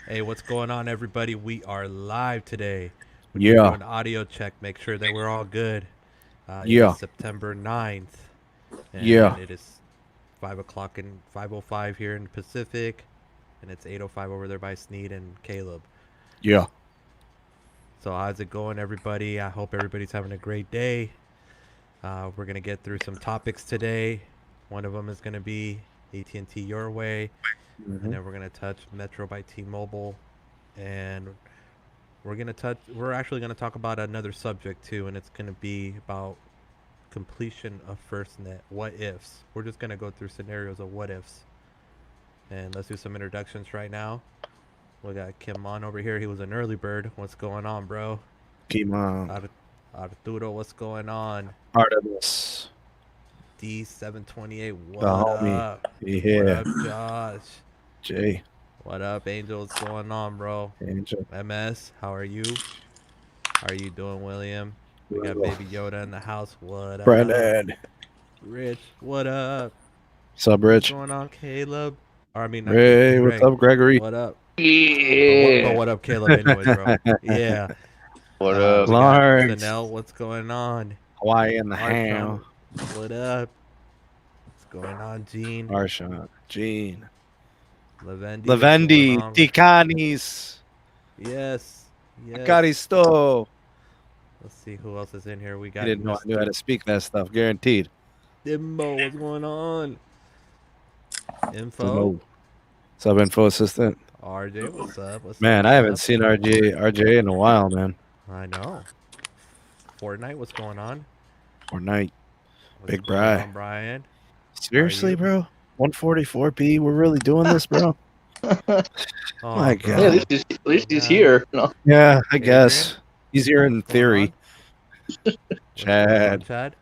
Hey, what's going on, everybody? We are live today. We're just Yeah, doing audio check, make sure that we're all good. It is yeah, September 9th, yeah, and it is 5 o'clock and 5:05 here in the Pacific, and it's 8:05 over there by Sneed and Caleb. yeah. So, how's it going, everybody? I hope everybody's having a great day. We're gonna get through some topics today. One of them is gonna be AT&T Your Way, and Hmm. then we're gonna touch Metro by T-Mobile, and we're actually gonna talk about another subject too, and it's gonna be about completion of FirstNet. What ifs? We're just gonna go through scenarios of what ifs, and let's do some introductions right now. We got Kim on over here. He was an early bird. What's going on, bro? Keep on. Arturo, what's going on? Part of this. D728, The what homie. up? What Yeah. up, Josh? Jay. What up, Angel? What's going on, bro? Angel. MS, how are you? How are you doing, William? We got Little. Baby Yoda in the house. What up? Brennan. Rich, what up? Sub What's Rich. going on, Caleb? Or I mean, not Caleb. Hey, what's Greg, up, Gregory? what up? But Yeah. what up, Caleb? Anyways, bro. Yeah. What up? We got Lawrence. Chanel. What's going on? Hawaii in the Arsham, ham. what up? What's going on, Gene? Arshawn. Gene. Lavendi, what's going Lavendi. on? Ticanis. Yes. Yes. Caristo. Let's see who else is in here. We He got didn't know I knew how Mr. to speak that stuff. Guaranteed. Dimbo. What's going on? To Info. know. Sub info assistant. RJ, what's up? What's up? Man, I What's haven't up? seen RJ in a while, man. I know. Fortnite, what's going on? Or night. What's Big going Bry. on, Brian? How are Seriously, you? bro? 144p? We're really doing this, bro? Oh, My Yeah, bro. God. at least he's Yeah. here. No. Yeah, I Adrian, guess. Easier what's in going theory. on? What's going on, Chad. Chad?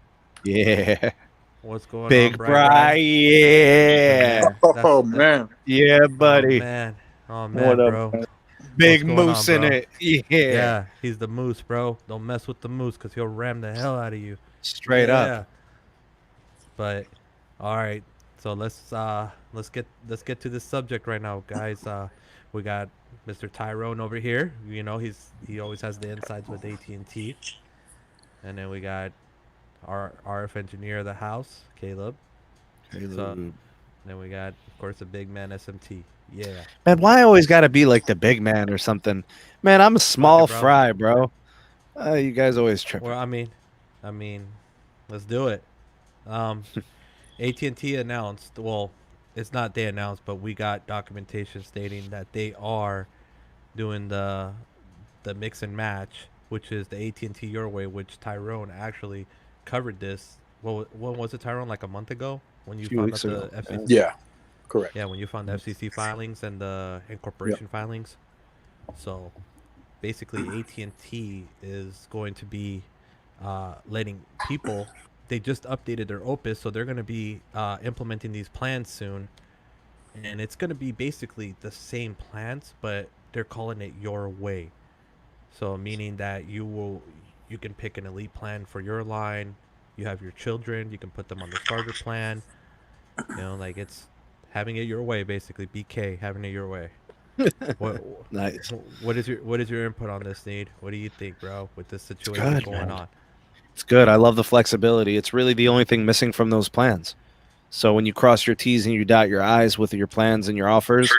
Yeah. What's going on, Big Bry Bry. Bry? The Yeah. man. Oh man, Yeah, Oh buddy. man. Oh what man, up, bro. man? What's Big going on, moose in bro? it. Yeah. Yeah, he's the moose, bro. Don't mess with the moose because he'll ram the hell out of you. Straight up. Yeah. But all right. So let's get to this subject right now, guys. We got Mr. Tyrone over here. You know, he always has the insides with AT&T. And then we got our RF engineer of the house, Caleb. So Caleb. then we got, of course, the big man SMT. Yeah. Man, why I always got to be like the big man or something? Man, I'm a Fuck it, small bro. fry, bro. You guys always Well, tripping. I mean, let's do it. Um, AT&T announced, well, it's not they announced, but we got documentation stating that they are doing the mix and match, which is the AT&T Your Way, which Tyrone actually covered this. Well, when was it, Tyrone? Like a month ago when A you few found weeks out ago. the FCC. Yeah, correct. Yeah, when you found the FCC filings and the Yep. incorporation filings. So basically, AT&T is going to be letting people. They just updated their Opus, so they're going to be implementing these plans soon, and it's going to be basically the same plans, but they're calling it Your Way. So meaning that you can pick an elite plan for your line. You have your children, you can put them on the starter plan. You know, like it's having it your way basically. BK having it your way. What Nice. what is your input on this, Need? What do you think, bro, with this It's situation good, going man. on? It's good. I love the flexibility. It's really the only thing missing from those plans. So when you cross your T's and you dot your I's with your plans and your offers,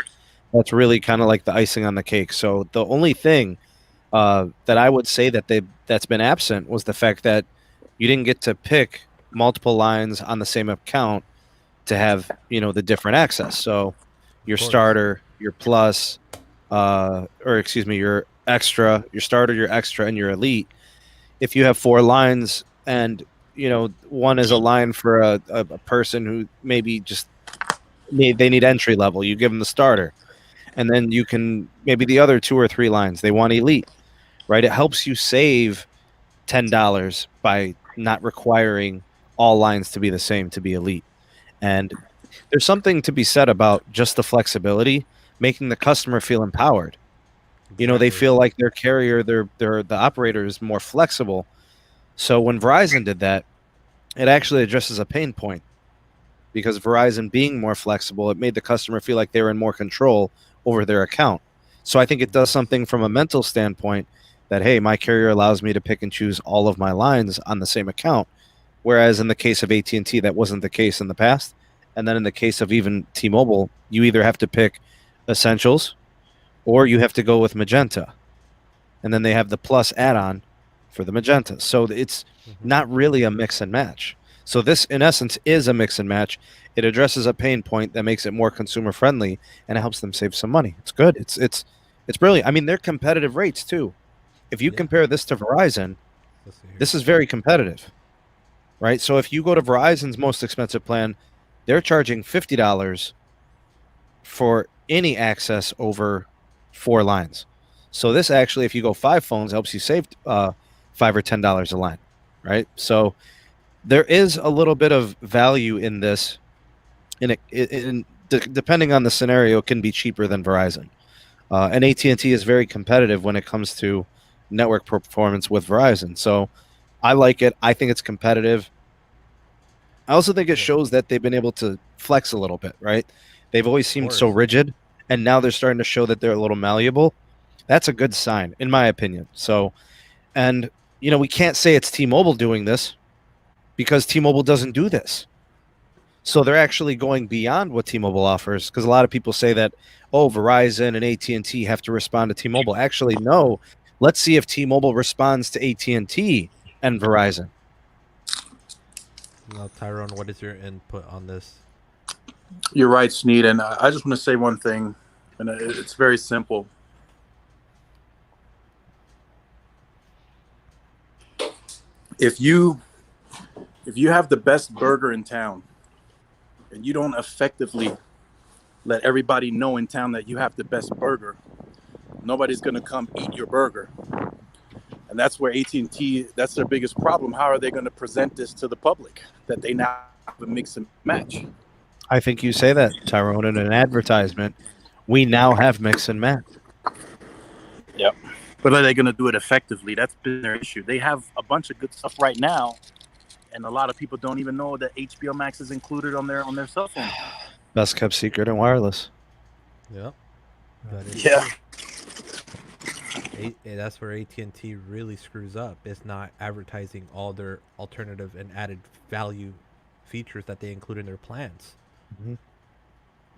that's really kind of like the icing on the cake. So the only thing that I would say that's been absent was the fact that you didn't get to pick multiple lines on the same account to have the different access. So Of your course. starter, your plus, or excuse me, your extra, your starter, your extra, and your elite. If you have four lines and one is a line for a person who maybe just they need entry level, you give them the starter, and then you can maybe the other two or three lines they want elite, right? It helps you save $10 by not requiring all lines to be the same to be elite. And there's something to be said about just the flexibility, making the customer feel empowered. They Exactly. feel like their carrier, their the operator is more flexible. So when Verizon did that, it actually addresses a pain point because Verizon being more flexible, it made the customer feel like they were in more control over their account. So I think it does something from a mental standpoint that, hey, my carrier allows me to pick and choose all of my lines on the same account. Whereas in the case of AT&T, that wasn't the case in the past. And then in the case of even T-Mobile, you either have to pick Essentials or you have to go with Magenta. And then they have the Plus add-on for the Magenta. So it's not really a mix and match. So this, in essence, is a mix and match. It addresses a pain point that makes it more consumer friendly, and it helps them save some money. It's good. It's brilliant. I mean, they're competitive rates too. If you compare this to Verizon, this is very competitive, right? So if you go to Verizon's most expensive plan, they're charging $50 for any access over 4 lines. So this actually, if you go 5 phones, helps you save $5 or $10 a line, right? So there is a little bit of value in this, and depending on the scenario, it can be cheaper than Verizon. And AT&T is very competitive when it comes to network performance with Verizon. So I like it. I think it's competitive. I also think it shows that they've been able to flex a little bit, right? They've always seemed so rigid, and now they're starting to show that they're a little malleable. That's a good sign, in my opinion. So, and, we can't say it's T-Mobile doing this because T-Mobile doesn't do this. So they're actually going beyond what T-Mobile offers, because a lot of people say that, oh, Verizon and AT&T have to respond to T-Mobile. Actually, no. Let's see if T-Mobile responds to AT&T and Verizon. Now, Tyrone, what is your input on this? You're right, Sneed, and I just want to say one thing, and it's very simple. If you have the best burger in town, and you don't effectively let everybody know in town that you have the best burger, nobody's going to come eat your burger. And that's where AT&T, that's their biggest problem. How are they going to present this to the public, that they now have a mix and match? I think you say that, Tyrone, in an advertisement. We now have mix and match. Yep. But are they going to do it effectively? That's been their issue. They have a bunch of good stuff right now, and a lot of people don't even know that HBO Max is included on their cell phone. Best kept secret in wireless. Yep. Yeah. That's where AT&T really screws up. It's not advertising all their alternative and added value features that they include in their plans. Mm-hmm.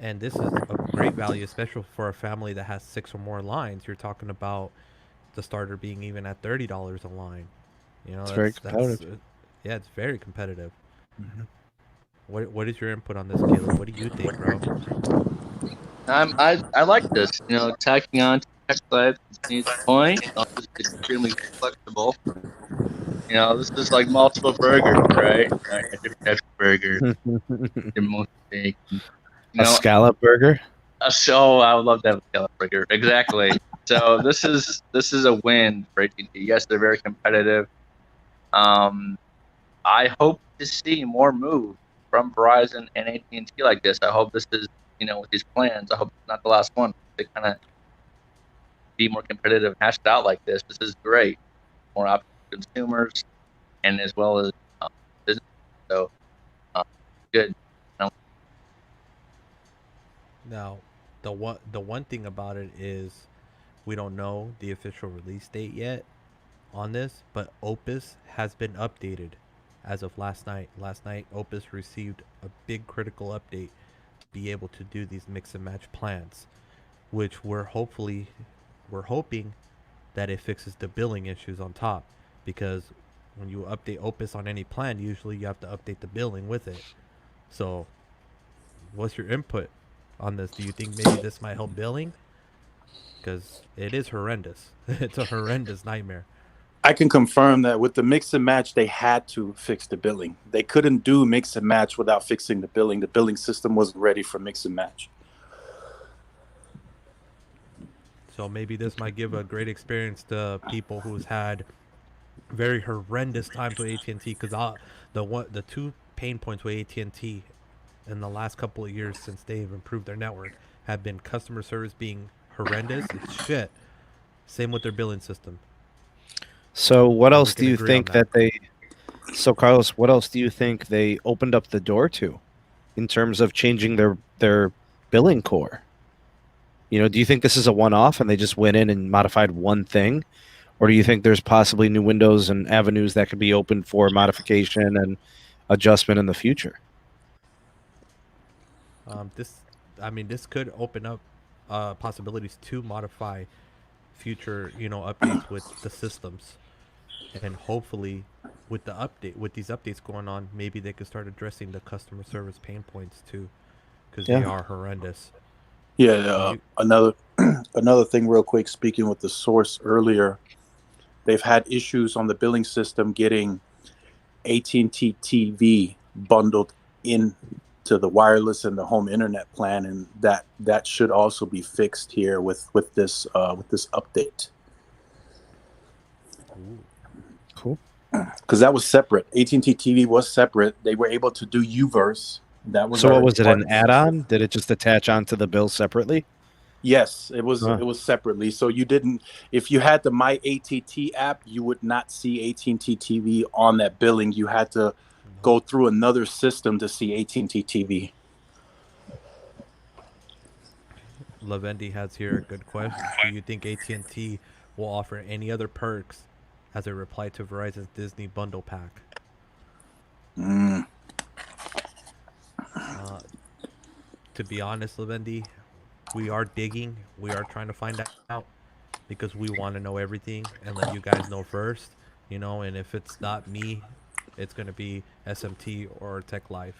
And this is a great value, especially for a family that has 6 or more lines. You're talking about the starter being even at $30 a line. It's very competitive. Yeah, it's very competitive. Mm-hmm. What is your input on this, Caleb? What do you think, bro? I like this. Tacking on to tech side Sneed's point. This is extremely flexible. This is like multiple burgers, right? Different types of burgers. Different steak. A scallop burger. So I would love to have a scallop burger. Exactly. So this is a win for AT&T. Yes, they're very competitive. I hope to see more move from Verizon and AT&T like this. I hope this is, with these plans, I hope it's not the last one. They kind of be more competitive, hashed out like this. This is great. More options for consumers and as well as business. So good. Now, the one thing about it is we don't know the official release date yet on this, but Opus has been updated as of last night. Last night, Opus received a big critical update to be able to do these mix and match plans, which we're hoping that it fixes the billing issues on top, because when you update Opus on any plan, usually you have to update the billing with it. So, what's your input on this? Do you think maybe this might help billing? Because it is horrendous. It's a horrendous nightmare. I can confirm that with the mix and match, they had to fix the billing. They couldn't do mix and match without fixing the billing. The billing system wasn't ready for mix and match. So maybe this might give a great experience to people who's had very horrendous times with AT&T. Because the 2 pain points with AT&T in the last couple of years since they've improved their network have been customer service being horrendous. It's shit. Same with their billing system. So what else do you think that so Carlos, what else do you think they opened up the door to in terms of changing their billing core? Do you think this is a one-off and they just went in and modified one thing? Or do you think there's possibly new windows and avenues that could be opened for modification and adjustment in the future? This could open up possibilities to modify future, updates with the systems, and hopefully, with these updates going on, maybe they could start addressing the customer service pain points too, because they Yeah. are horrendous. Yeah, You, another another thing, real quick. Speaking with the source earlier, they've had issues on the billing system getting AT&T TV bundled into the wireless and the home internet plan, and that should also be fixed here with this update. ooh, Cool. Because that was separate. AT&T TV was separate. They were able to do Uverse. That was So what already was it, part an of the system. add-on? Did it just attach onto the bill separately? Yes, it was. Huh. It was separately. So you didn't. If you had the My AT&T app, you would not see AT&T TV on that billing. You had to no. go through another system to see AT&T TV. Lavendi has here a good question. Do you think AT&T will offer any other perks as a reply to Verizon's Disney bundle pack? Mm. Uh, to be honest, Lavendi, we are digging. We are trying to find out because we want to know everything and let you guys know first. And if it's not me, it's gonna be SMT or Tech Life.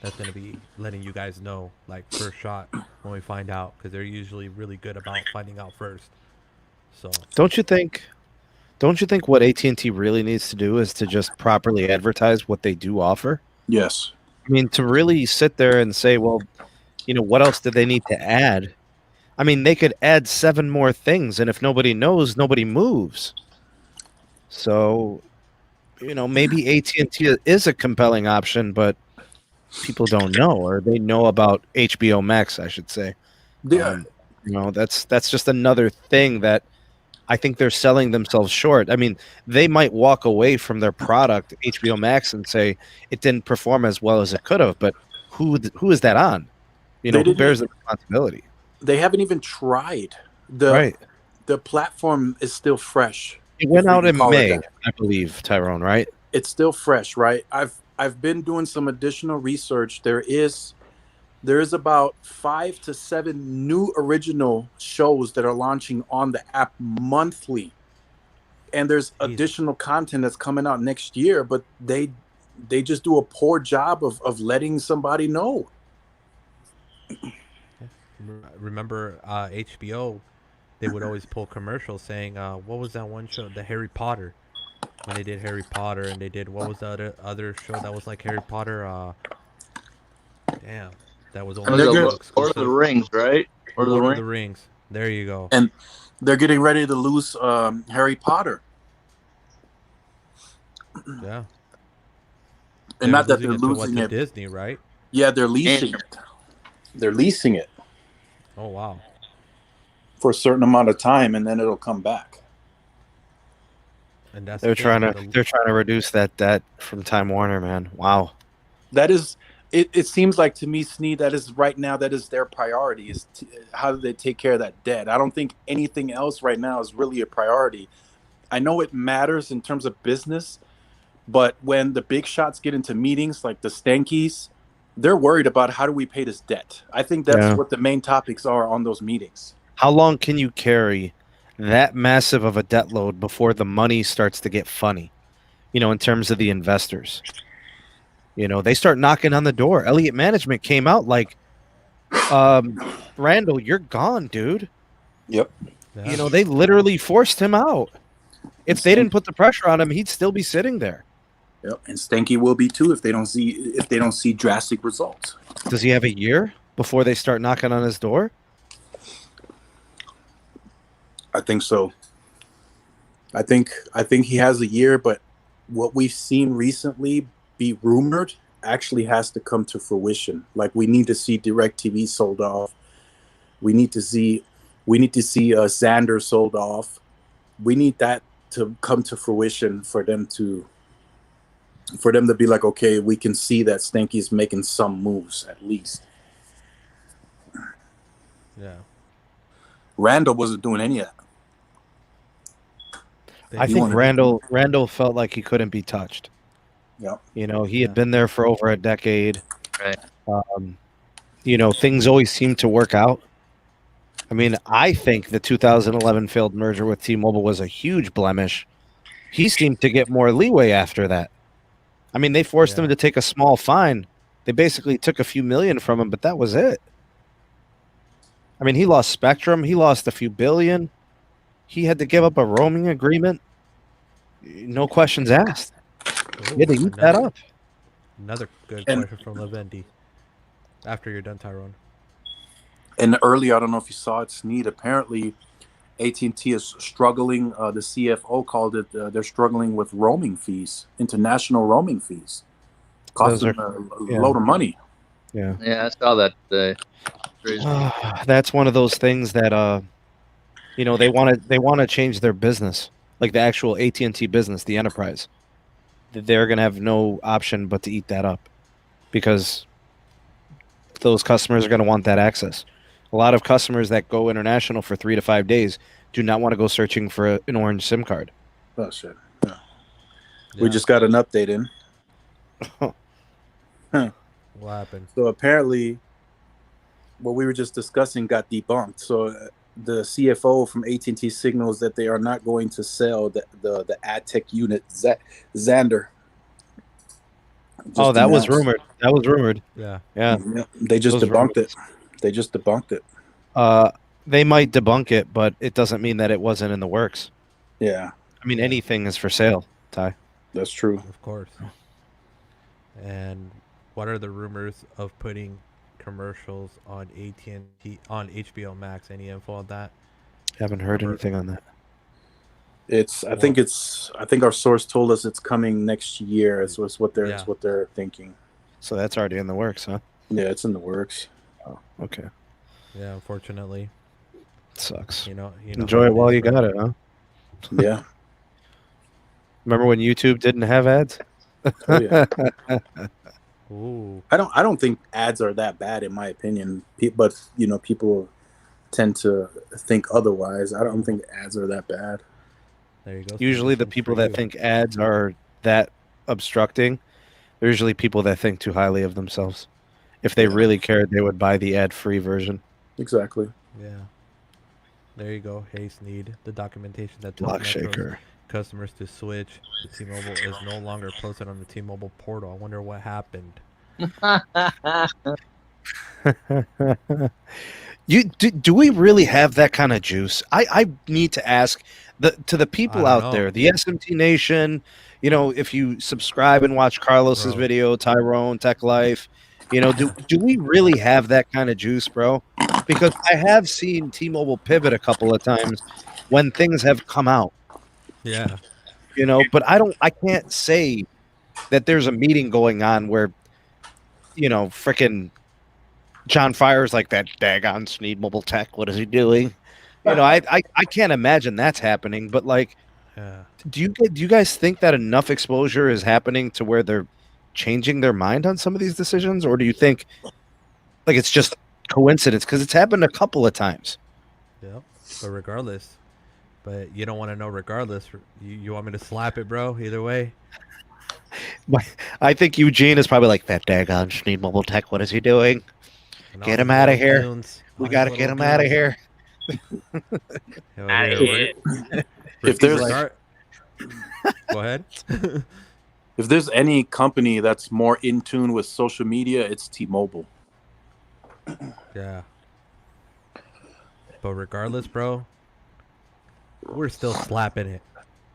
That's gonna be letting you guys know like first shot when we find out, because they're usually really good about finding out first. So Don't you think? Don't you think what AT&T really needs to do is to just properly advertise what they do offer? Yes. I mean, to really sit there and say, well, what else do they need to add? I mean, they could add 7 more things, and if nobody knows, nobody moves. So, maybe AT&T is a compelling option, but people don't know, or they know about HBO Max, I should say. Yeah. That's just another thing that I think they're selling themselves short. I mean, they might walk away from their product, HBO Max, and say it didn't perform as well as it could have, but who is that on? They Who didn't. bears the responsibility? They haven't even tried. the Right. The platform is still fresh, It if went we out can in call it May, that. I believe, Tyrone, right? It's still fresh, right? I've been doing some additional research. There is about 5 to 7 new original shows that are launching on the app monthly, and there's easy. additional content that's coming out next year. But they just do a poor job of letting somebody know. Remember HBO? They would always pull commercials saying, "What was that one show? The Harry Potter." When they did Harry Potter, and they did, what was the other show that was like Harry Potter? Damn, that was And only they're Was it good. Hulu Lord of the exclusive. Rings, right? Lord of the Lord of Rings. the Rings. There you go. And they're getting ready to lose Harry Potter. Yeah, And they're not that losing they're it to what, losing to it. Disney, right? Yeah, they're leasing And it. They're leasing it Oh wow. for a certain amount of time, and then it'll come back. And that's the They're thing. trying to reduce that debt from Time Warner, man. Wow. That is, it seems like to me, Sneed, that is right now, that is their priority, is how do they take care of that debt. I don't think anything else right now is really a priority. I know it matters in terms of business, but when the big shots get into meetings like the Stankies, they're worried about how do we pay this debt. I think that's Yeah. what the main topics are on those meetings. How long can you carry that massive of a debt load before the money starts to get funny? In terms of the investors. They start knocking on the door. Elliott Management came out like, Randall, you're gone, dude. Yep. Yeah. They literally forced him out. And If they didn't put the pressure on him, he'd still be sitting there. Yep. And Stanky will be too if they don't see drastic results. Does he have a year before they start knocking on his door? I think so. I think he has a year, but what we've seen recently be rumored actually has to come to fruition. Like, we need to see DirecTV sold off. We need to see Xander sold off. We need that to come to fruition for them to be like, okay, we can see that Stanky's making some moves at least. Yeah. Randall wasn't doing any of that. I think Randall felt like he couldn't be touched. Yeah. You know, he had been there for over a decade. Right. You know, things always seem to work out. I mean, I think the 2011 failed merger with T-Mobile was a huge blemish. He seemed to get more leeway after that. I mean, they forced him to take a small fine. They basically took a few million from him, but that was it. I mean, he lost Spectrum. He lost a few billion. He had to give up a roaming agreement. No questions asked. He had to eat that up. Another good question from Lavendi. After you're done, Tyrone. And earlier, I don't know if you saw it, Sneed. Apparently, AT&T is struggling. The CFO called it. They're struggling with roaming fees, international roaming fees, costing a load of money. Yeah. Yeah, I saw that. That's one of those things that you know, they want to change their business, like the actual AT&T business, the enterprise. They're going to have no option but to eat that up because those customers are going to want that access. A lot of customers that go international for 3 to 5 days do not want to go searching for an orange SIM card. Oh, shit. Yeah. We just got an update in. What happened? So apparently, what we were just discussing got debunked. So the CFO from AT&T signals that they are not going to sell the ad tech unit Xander. That was rumored. That was rumored. Yeah. They just debunked it. They just debunked it. They might debunk it, but it doesn't mean that it wasn't in the works. Yeah. I mean, anything is for sale, Ty. That's true. Of course. And what are the rumors of putting commercials on AT&T on HBO Max? Any info on that? Haven't heard anything on that. I think our source told us it's coming next year. It's what they're thinking. So that's already in the works, huh? Yeah, it's in the works. Oh, okay. Yeah, unfortunately. Sucks. You know enjoy it while you got it, huh? Yeah. Remember when YouTube didn't have ads? Oh yeah. Ooh. I don't think ads are that bad in my opinion. But you know, people tend to think otherwise. I don't think ads are that bad. There you go. Usually the people that think ads are that obstructing, they're usually people that think too highly of themselves. If they really cared, they would buy the ad-free version. Exactly. Yeah. There you go. Hey, Sneed. The documentation that tells Metro's customers to switch to T-Mobile is no longer posted on the T-Mobile portal. I wonder what happened. Do we really have that kind of juice? I need to ask to the people out there, the SMT Nation. You know, if you subscribe and watch Carlos's video, Tyrone, Tech Life, you know, do we really have that kind of juice, bro? Because I have seen T-Mobile pivot a couple of times when things have come out. Yeah. You know, but I can't say that there's a meeting going on where, you know, frickin' John Fire's like, that daggone Sneed Mobile Tech, what is he doing? You know, I can't imagine that's happening, but like, do you guys think that enough exposure is happening to where they're changing their mind on some of these decisions, or do you think like it's just coincidence? Because it's happened a couple of times. Yeah, but regardless, but you don't want to know regardless. You want me to slap it, bro? Either way. I think Eugene is probably like, that daggone Sneed Mobile Tech, what is he doing? Get him out of here. We got to get him out of here. If there's go ahead. If there's any company that's more in tune with social media, it's T-Mobile. Yeah. But regardless, bro, we're still slapping it.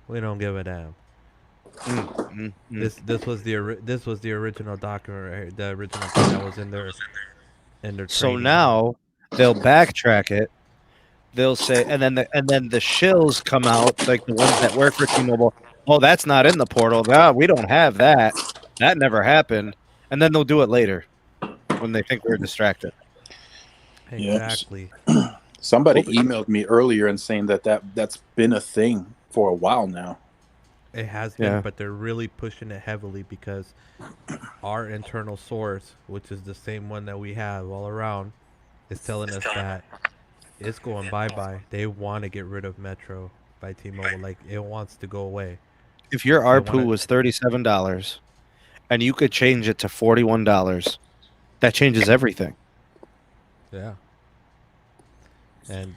We don't give a damn. This was the original document, the original thing that was in their So now they'll backtrack it. They'll say, and then the shills come out, like the ones that work for T-Mobile. Oh, that's not in the portal. No, we don't have that. That never happened. And then they'll do it later when they think we're distracted. Exactly. Somebody emailed me earlier and saying that's been a thing for a while now. It has been, but they're really pushing it heavily because our internal source, which is the same one that we have all around, is telling us that it's going bye-bye. They want to get rid of Metro by T-Mobile. Like, it wants to go away. If your They want ARPU to, was $37 and you could change it to $41, that changes everything. yeah. And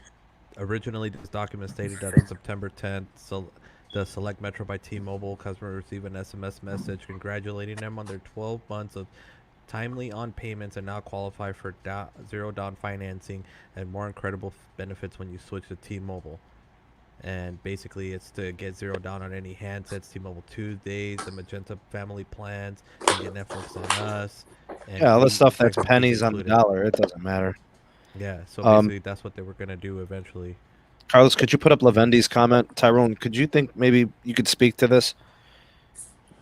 originally, this document stated that on September 10th, so the select Metro by T-Mobile customer received an SMS message congratulating them on their 12 months of timely on payments and now qualify for zero down financing and more incredible benefits when you switch to T-Mobile. And basically, it's to get zero down on any handsets, T-Mobile Tuesdays, the Magenta family plans. You can get Netflix on us, and Yeah, all the free stuff that's effective fees pennies on the included. dollar, it doesn't matter. Yeah, so Um, basically, that's what they were gonna do eventually. Carlos, could you put up Lavendi's comment? Tyrone, could you think maybe you could speak to this?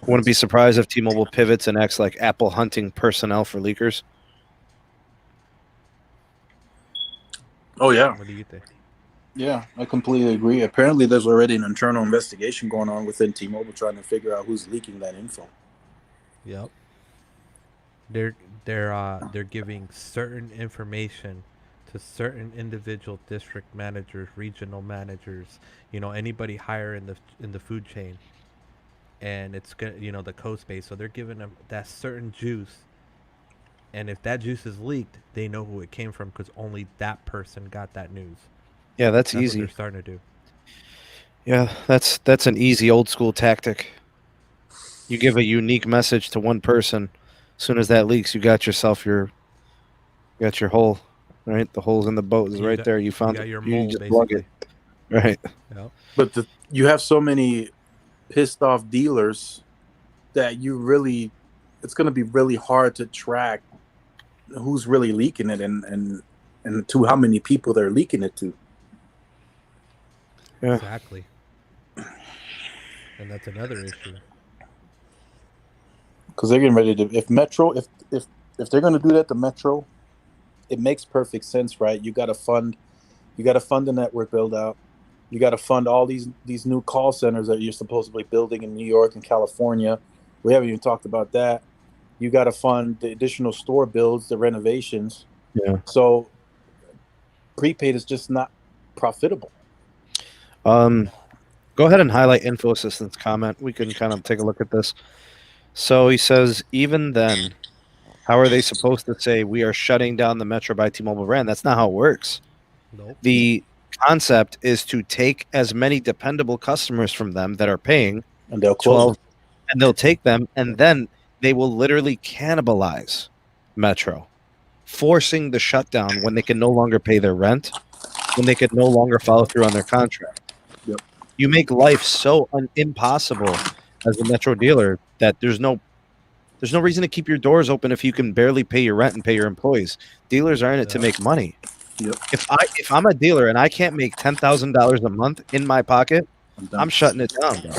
Wouldn't be surprised if T-Mobile pivots and acts like Apple hunting personnel for leakers. Oh yeah, What do you think? yeah, I completely agree. Apparently, there's already an internal investigation going on within T-Mobile trying to figure out who's leaking that info. Yep. They're they're giving certain information to certain individual district managers, regional managers, anybody higher in the food chain, and it's gonna the coast base. So they're giving them that certain juice, and if that juice is leaked, they know who it came from because only that person got that news. Yeah, that's That's what they're easy. starting to do. Yeah, that's an easy old school tactic. You give a unique message to one person. As soon as that leaks, you got yourself you got your hole. Right, the holes in the boat is You right got there. You you found got it. your You mole just plug it. basically. Right. Yep. But you have so many pissed off dealers that it's going to be really hard to track who's really leaking it and to how many people they're leaking it to. Yeah. Exactly. And that's another issue. Because they're getting ready to, if they're going to do that to Metro, it makes perfect sense, right? You got to fund the network build out. You got to fund all these new call centers that you're supposedly building in New York and California. We haven't even talked about that. You got to fund the additional store builds, the renovations. Yeah. So prepaid is just not profitable. Go ahead and highlight Info Assistant's comment. We can kind of take a look at this. So he says, even then, how are they supposed to say we are shutting down the Metro by T-Mobile brand? That's not how it works. Nope. The concept is to take as many dependable customers from them that are paying And they'll 12, close. and they'll take them, and then they will literally cannibalize Metro, forcing the shutdown when they can no longer pay their rent, when they can no longer follow through on their contract. Yep. You make life so impossible as a Metro dealer that there's no reason to keep your doors open if you can barely pay your rent and pay your employees. Dealers are in it to make money. Yep. If I'm a dealer and I can't make $10,000 a month in my pocket, I'm shutting it down, bro.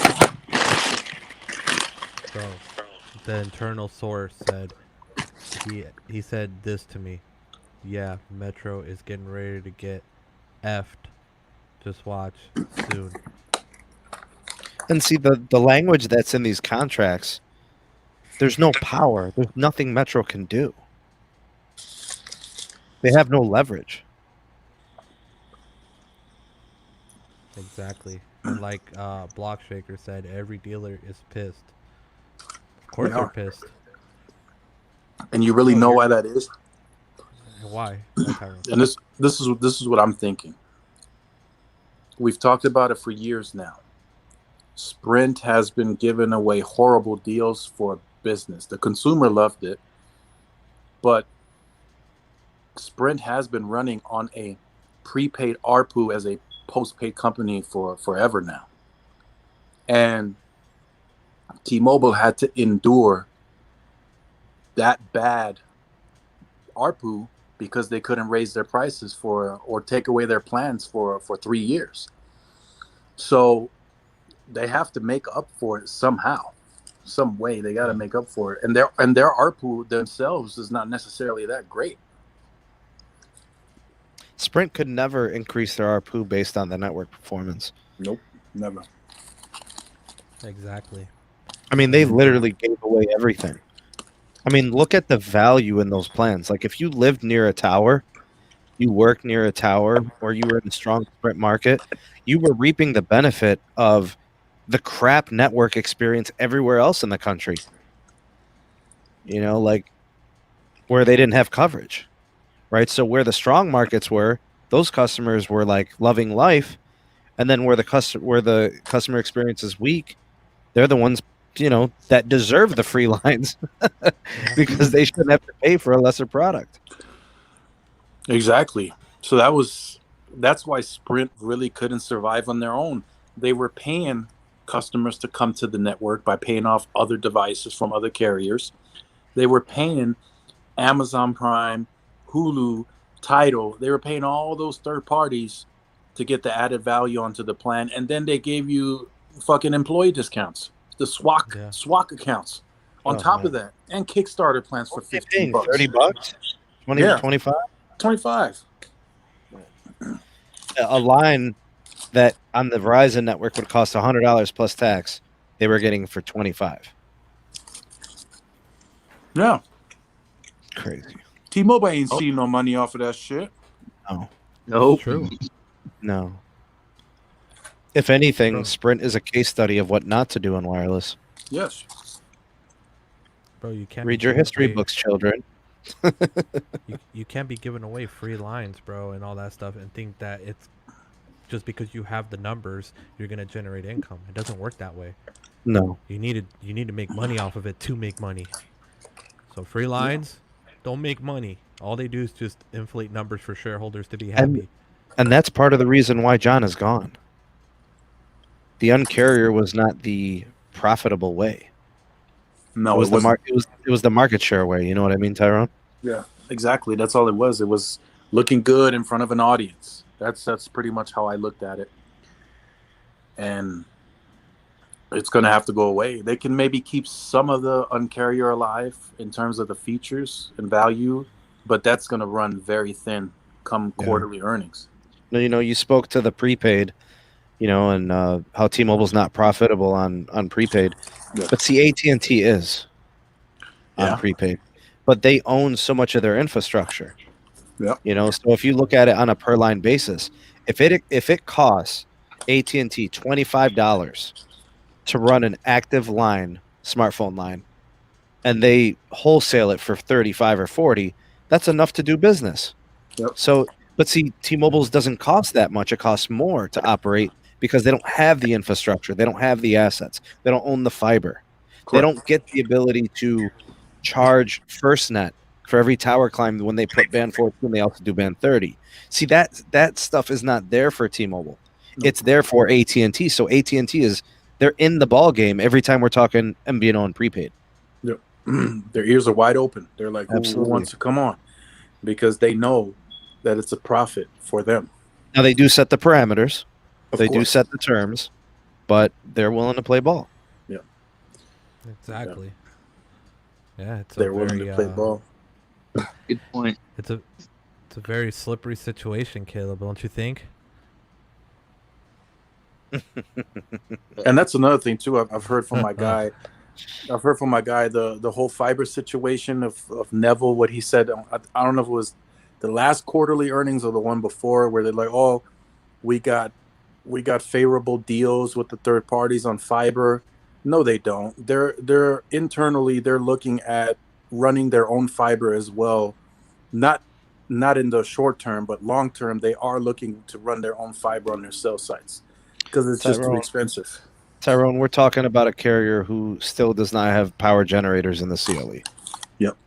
Bro, the internal source said he said this to me. Yeah, Metro is getting ready to get effed. Just watch soon. And see the language that's in these contracts, there's no power. There's nothing Metro can do. They have no leverage. Exactly. And like Block Shaker said, every dealer is pissed. Of course they're pissed. And you really know why that is? Why? And this is what I'm thinking. We've talked about it for years now. Sprint has been giving away horrible deals for business. The consumer loved it, but Sprint has been running on a prepaid ARPU as a postpaid company for forever now. And T-Mobile had to endure that bad ARPU because they couldn't raise their prices or take away their plans for 3 years. So they have to make up for it somehow, some way. They got to make up for it, and their ARPU themselves is not necessarily that great. Sprint could never increase their ARPU based on the network performance. Nope, never. Exactly. I mean, they literally gave away everything. I mean, look at the value in those plans. Like, if you lived near a tower, you work near a tower, or you were in a strong Sprint market, you were reaping the benefit of the crap network experience everywhere else in the country. You know, like where they didn't have coverage, right? So where the strong markets were, those customers were like loving life, and then where the customer experience is weak, they're the ones, you know, that deserve the free lines Yeah. because they shouldn't have to pay for a lesser product. Exactly. So that's why Sprint really couldn't survive on their own. They were paying customers to come to the network by paying off other devices from other carriers. They were paying Amazon Prime, Hulu, Tidal. They were paying all those third parties to get the added value onto the plan, and then they gave you fucking employee discounts, the Yeah. SWAC accounts on Oh, top man. of that, and Kickstarter plans for What are they 15 paying? bucks. 30 bucks? 20, Yeah, 25? 25. A line that on the Verizon network would cost $100 plus tax, they were getting for 25. Yeah. Crazy. T-Mobile ain't seen no money off of that shit. No, Nope. True. no. If anything, Bro. Sprint is a case study of what not to do in wireless. Yes. Bro, you can't Read be your giving history away, books, children. you can't be giving away free lines, bro, and all that stuff, and think that it's just because you have the numbers, you're gonna generate income. It doesn't work that way. No. You need to make money off of it to make money. So free lines don't make money. All they do is just inflate numbers for shareholders to be happy. And that's part of the reason why John is gone. The uncarrier was not the profitable way. No, It was it wasn't. it was the market share way. You know what I mean, Tyrone? Yeah, exactly. That's all it was. It was looking good in front of an audience. That's pretty much how I looked at it. And it's going to have to go away. They can maybe keep some of the uncarrier alive in terms of the features and value, but that's going to run very thin come quarterly earnings. No, you know, you spoke to the prepaid, you know, and how T-Mobile's not profitable on prepaid, Yeah. but see, AT&T is on Yeah. prepaid, but they own so much of their infrastructure. Yeah. You know, so if you look at it on a per line basis, if it costs AT&T $25 to run an active line, smartphone line, and they wholesale it for 35 or 40, that's enough to do business. Yep. So, but see, T-Mobile's doesn't cost that much. It costs more to operate because they don't have the infrastructure. They don't have the assets. They don't own the fiber. They Correct. don't get the ability to charge FirstNet for every tower climb. When they put band 14, they also do band 30. See, that stuff is not there for T-Mobile. It's there for AT&T. So AT&T they're in the ball game every time we're talking MVNO and prepaid. Yep. Their ears are wide open. They're like, who Absolutely. wants to come on? Because they know that it's a profit for them. Now they do set the parameters. Of They do course. set the terms, but they're willing to play ball. Exactly. Yeah, it's They're a willing very to play ball. Good point. it's a very slippery situation, Caleb, don't you think? And that's another thing too. I've heard from my guy. I've heard from my guy the whole fiber situation of Neville. What he said. I don't know if it was the last quarterly earnings or the one before, where they're like, "Oh, we got favorable deals with the third parties on fiber." No, they don't. They're internally they're looking at running their own fiber as well. Not in the short term, but long term, they are looking to run their own fiber on their cell sites because it's just too Tyrone. expensive. Tyrone, we're talking about a carrier who still does not have power generators in the CLE. Yep.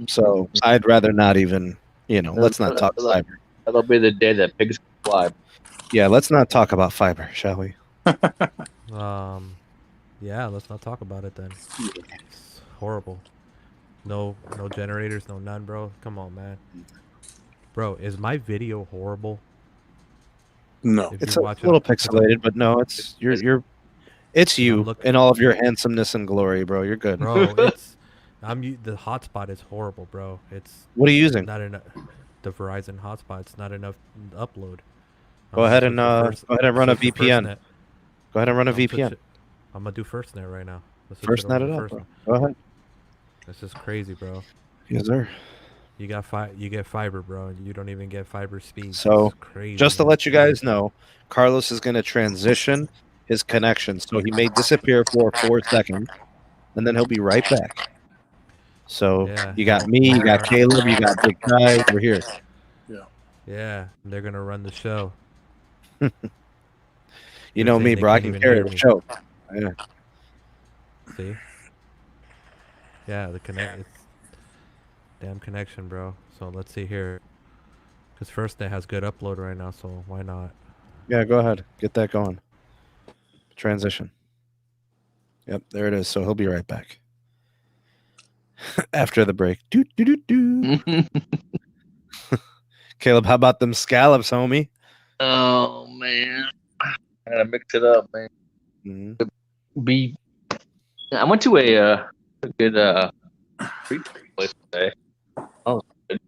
So I'd rather not even, let's not talk fiber. That'll be the day that pigs fly. Yeah, let's not talk about fiber, shall we? Yeah, let's not talk about it then. It's horrible. No generators, no none, bro. Come on, man. Bro, is my video horrible? No. If It's you a watch little it, pixelated, but no, it's you looking- in all of your handsomeness and glory, bro. You're good. bro. It's the hotspot is horrible, bro. It's What are you using? not enough. The Verizon hotspot. It's not enough to upload. Go ahead and run a VPN. Go ahead and run a VPN. I'm gonna do FirstNet right now. FirstNet it up, bro. Go ahead. This is crazy, bro. Yes, sir. You got you get fiber, bro. You don't even get fiber speeds. So, It's crazy. just to let you guys know, Carlos is going to transition his connection. So he may disappear for 4 seconds, and then he'll be right back. So Yeah, you got me, you got Caleb, you got Big Guy. We're here. Yeah, they're gonna run the show. You know me, they bro. I can't can even carry hear the me. show. Yeah. See? Yeah, the it's damn connection, bro. So let's see here. Because FirstNet has good upload right now, so why not? Yeah, go ahead. Get that going. Transition. Yep, there it is. So he'll be right back. After the break. Doo, doo, doo, doo. Caleb, how about them scallops, homie? Oh man, I gotta mix it up, man. Mm-hmm. I went to a good street place today. Oh, good.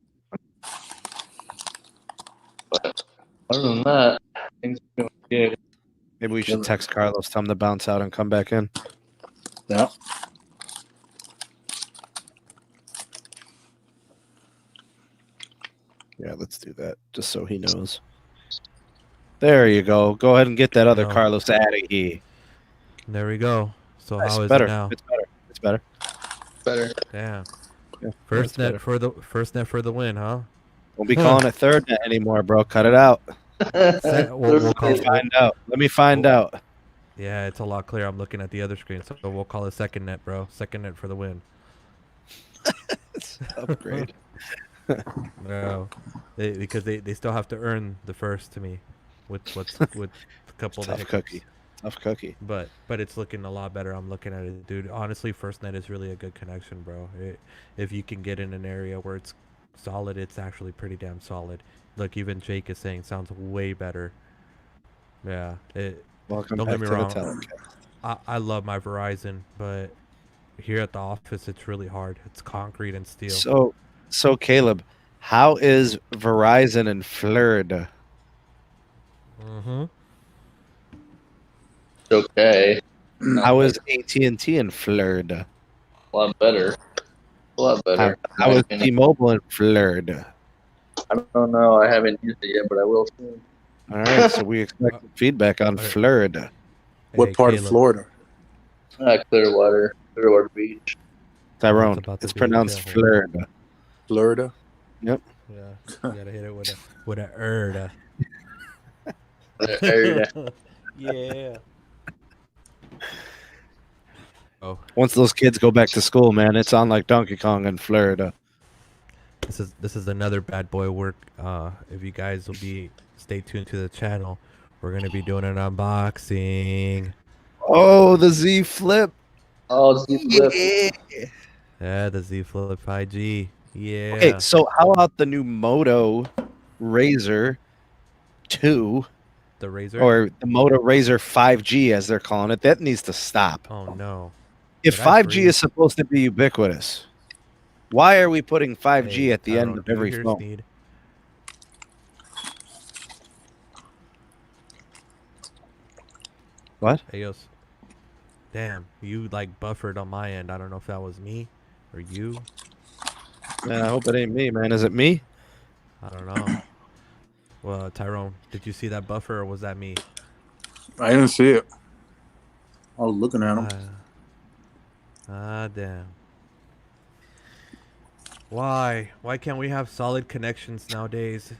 But other than that, things are going good. Maybe we should text Carlos, tell him to bounce out and come back in. Yeah. Yeah, let's do that, just so he knows. There you go. Go ahead and get that other No. Carlos out of here. There we go. So Nice. how is Better. it now? It's better. It's better. Better. Damn. Yeah, FirstNet for the win, huh? Don't be calling it third net anymore, bro. Cut it out. We'll call it. Find out. Let me find out. Yeah, it's a lot clearer. I'm looking at the other screen, so we'll call it second net, bro. Second net for the win. Upgrade. No, because they still have to earn the first to me, with a couple of Tough hiccups. cookie. Tough cookie. But it's looking a lot better. I'm looking at it, dude. Honestly, FirstNet is really a good connection, bro. If you can get in an area where it's solid, it's actually pretty damn solid. Look, even Jake is saying sounds way better. Yeah. Welcome Don't back get me to wrong. the telecast. I love my Verizon, but here at the office, it's really hard. It's concrete and steel. So Caleb, how is Verizon in Florida? Mm-hmm. Okay. How is AT&T in Florida? A lot better. A lot better. How is T-Mobile in Florida? I don't know. I haven't used it yet, but I will soon. All right, so we expect feedback on Florida. What part of Florida? Clearwater Beach. Tyrone, it's pronounced Florida. Florida? Yep. Yeah, you gotta hit it with a erda. Yeah. Oh. Once those kids go back to school, man, it's on like Donkey Kong in Florida. This is another bad boy work. If you guys will stay tuned to the channel, we're gonna be doing an unboxing. Oh, the Z Flip. Oh, Z Flip. Yeah, the Z Flip 5G. Yeah. Okay, so how about the new Moto Razr 2? The Razr? Or the Moto Razr 5G, as they're calling it. That needs to stop. Oh, no. If 5G is supposed to be ubiquitous, why are we putting 5G at the end of every phone? Sneed? What? Hey, yo. Damn, you like buffered on my end. I don't know if that was me or you. Man, I hope it ain't me, man. Is it me? I don't know. Well, Tyrone, did you see that buffer or was that me? I didn't see it. I was looking at him. Damn. Why? Why can't we have solid connections nowadays?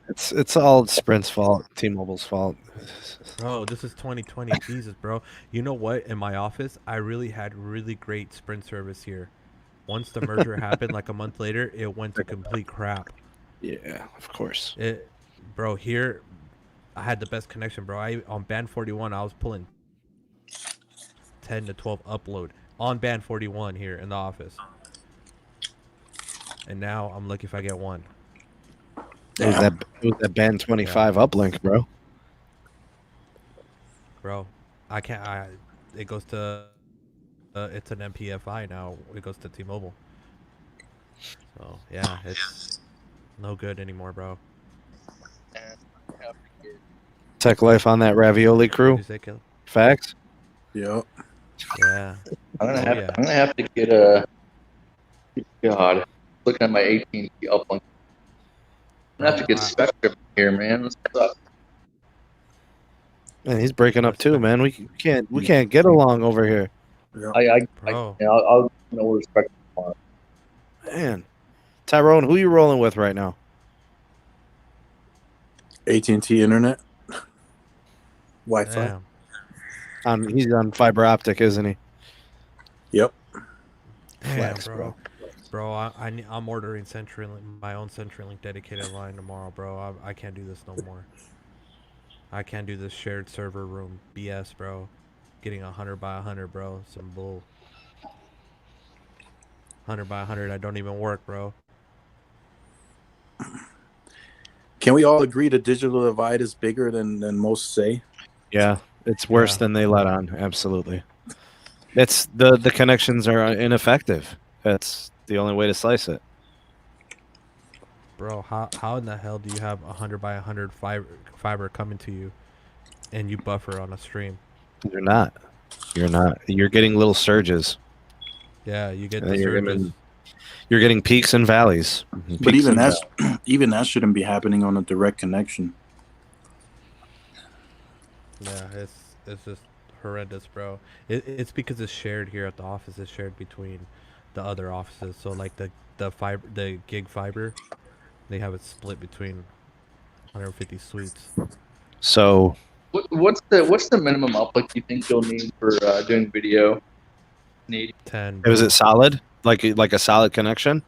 It's all Sprint's fault, T-Mobile's fault. Bro, this is 2020. Jesus, bro. You know what? In my office, I really had really great Sprint service here. Once the merger happened, like a month later, it went to complete crap. Yeah, of course. Bro, here, I had the best connection, bro. On band 41, I was pulling 10 to 12 upload on band 41 here in the office. And now I'm lucky if I get one. It was that band 25 uplink, bro. Bro, I can't. It goes to. It's an MPFI now. It goes to T-Mobile. So yeah, it's no good anymore, bro. Tech life on that ravioli crew. Facts. Yep. Yeah. I'm gonna have to get a. God. Looking at my AT&T uplink. I'm gonna have to get Spectrum here, man. This sucks. And he's breaking up That's too, fair. man. We can't get along over here, Bro. I'll order Spectrum tomorrow. man. Tyrone, who you rolling with right now? AT&T internet, Wi-Fi. Damn. He's on fiber optic, isn't he? Yep. Damn, Flex, bro. Bro, I'm ordering CenturyLink, my own CenturyLink dedicated line tomorrow, bro. I can't do this no more. I can't do this shared server room BS, bro. Getting 100 by 100, bro. Some bull. 100 by 100, I don't even work, bro. Can we all agree the digital divide is bigger than most say? Yeah, it's worse than they let on. Absolutely. It's the connections are ineffective. That's the only way to slice it. Bro, how in the hell do you have 100 by 100 fiber coming to you and you buffer on a stream? You're not. You're getting little surges. Yeah, you get And the then surges. You're getting peaks and valleys. But even that shouldn't be happening on a direct connection. Yeah, it's just horrendous, bro. It's because it's shared here at the office. It's shared between the other offices. So like the gig fiber, they have it split between 150 suites. So What's the minimum uplink you think you'll need for doing video? Need 10. is it solid? Like a solid connection?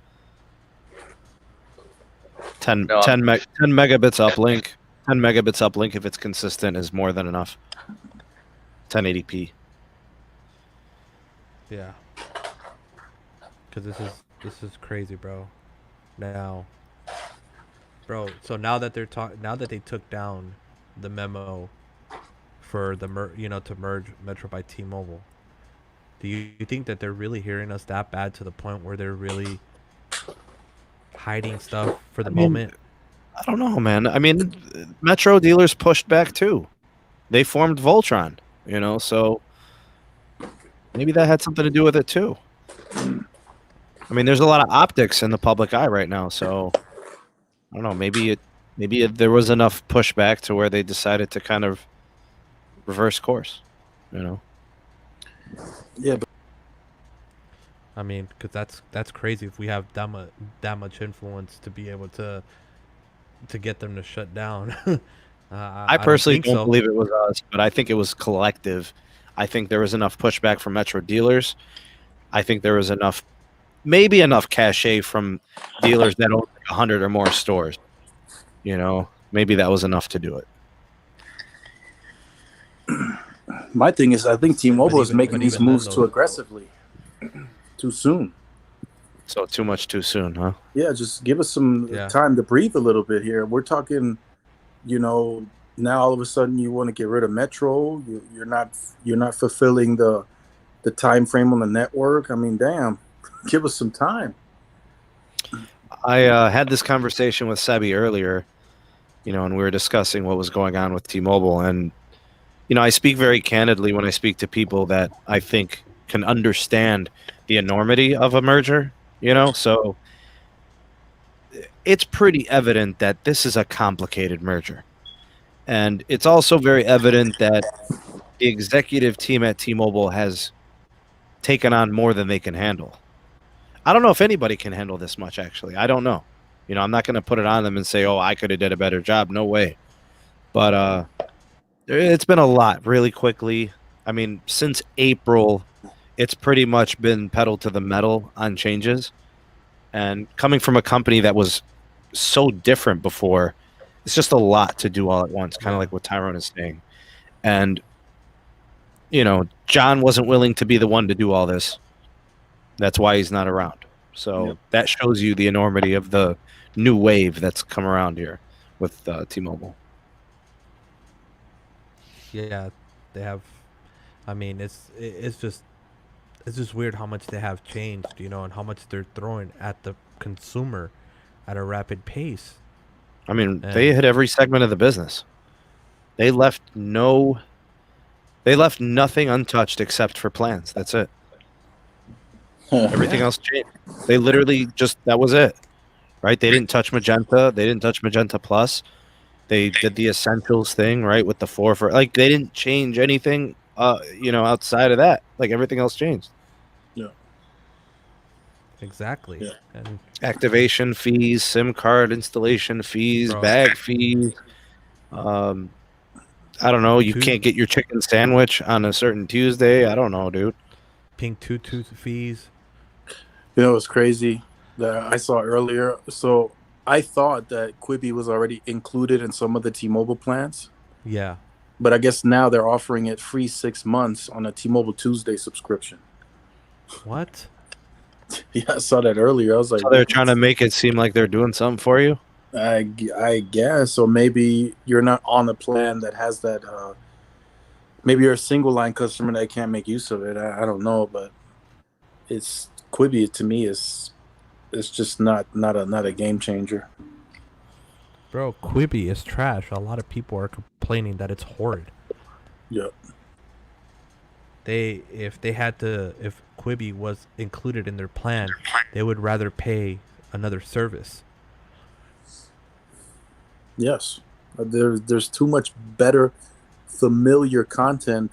10 megabits uplink. 10 megabits uplink if it's consistent is more than enough. 1080p. Yeah. Cuz this is crazy, bro. Now, bro, so now that they took down the memo for the to merge Metro by T-Mobile. Do you think that they're really hearing us that bad to the point where they're really hiding stuff for the moment? I don't know, man. I mean, Metro dealers pushed back too. They formed Voltron, so maybe that had something to do with it too. I mean, there's a lot of optics in the public eye right now, so I don't know. Maybe there was enough pushback to where they decided to kind of reverse course, Yeah, but I mean, because that's crazy if we have that much influence to be able to get them to shut down. I personally don't so. believe it was us, but I think it was collective. I think there was enough pushback from Metro dealers. I think there was maybe enough cachet from dealers that own 100 or more stores. Maybe that was enough to do it. my thing is, I think T-Mobile is making these moves too aggressively, too soon. So too much too soon, huh? Yeah, just give us some time to breathe a little bit here. We're talking, now all of a sudden you want to get rid of Metro. You're not fulfilling the time frame on the network. I mean, damn, give us some time. I had this conversation with Sebi earlier, and we were discussing what was going on with T-Mobile. And, I speak very candidly when I speak to people that I think can understand the enormity of a merger, So it's pretty evident that this is a complicated merger. And it's also very evident that the executive team at T-Mobile has taken on more than they can handle. I don't know if anybody can handle this much, actually. I don't know. I'm not going to put it on them and say, oh, I could have did a better job. No way. But it's been a lot really quickly. I mean, since April, it's pretty much been pedal to the metal on changes. And coming from a company that was so different before, it's just a lot to do all at once, kind of like what Tyrone is saying. And, John wasn't willing to be the one to do all this. That's why he's not around. So that shows you the enormity of the new wave that's come around here with T-Mobile. Yeah, they have. I mean, it's just weird how much they have changed, and how much they're throwing at the consumer at a rapid pace. I mean, they hit every segment of the business. They left nothing untouched except for plans. That's it. Everything else changed. They literally just that was it, right? They didn't touch Magenta. They didn't touch Magenta Plus. They did the Essentials thing, right, with the 4 for like they didn't change anything, outside of that. Like everything else changed. Yeah. Exactly. Yeah. And Activation fees, SIM card installation fees, Bro. bag fees. I don't know. You can't get your chicken sandwich on a certain Tuesday. I don't know, dude. pink tutu fees. You know, it's crazy that I saw earlier. So I thought that Quibi was already included in some of the T-Mobile plans, Yeah. but I guess now they're offering it free 6 months on a T-Mobile Tuesday subscription. What? Yeah, I saw that earlier. I was like, So they're trying to make it seem like they're doing something for you. I guess, or maybe you're not on a plan that has that. Maybe you're a single line customer that can't make use of it. I don't know, but it's Quibi to me is it's just not a game changer. Bro, Quibi is trash. A lot of people are complaining that it's horrid. Yep. If Quibi was included in their plan, they would rather pay another service. Yes, there's too much better, familiar content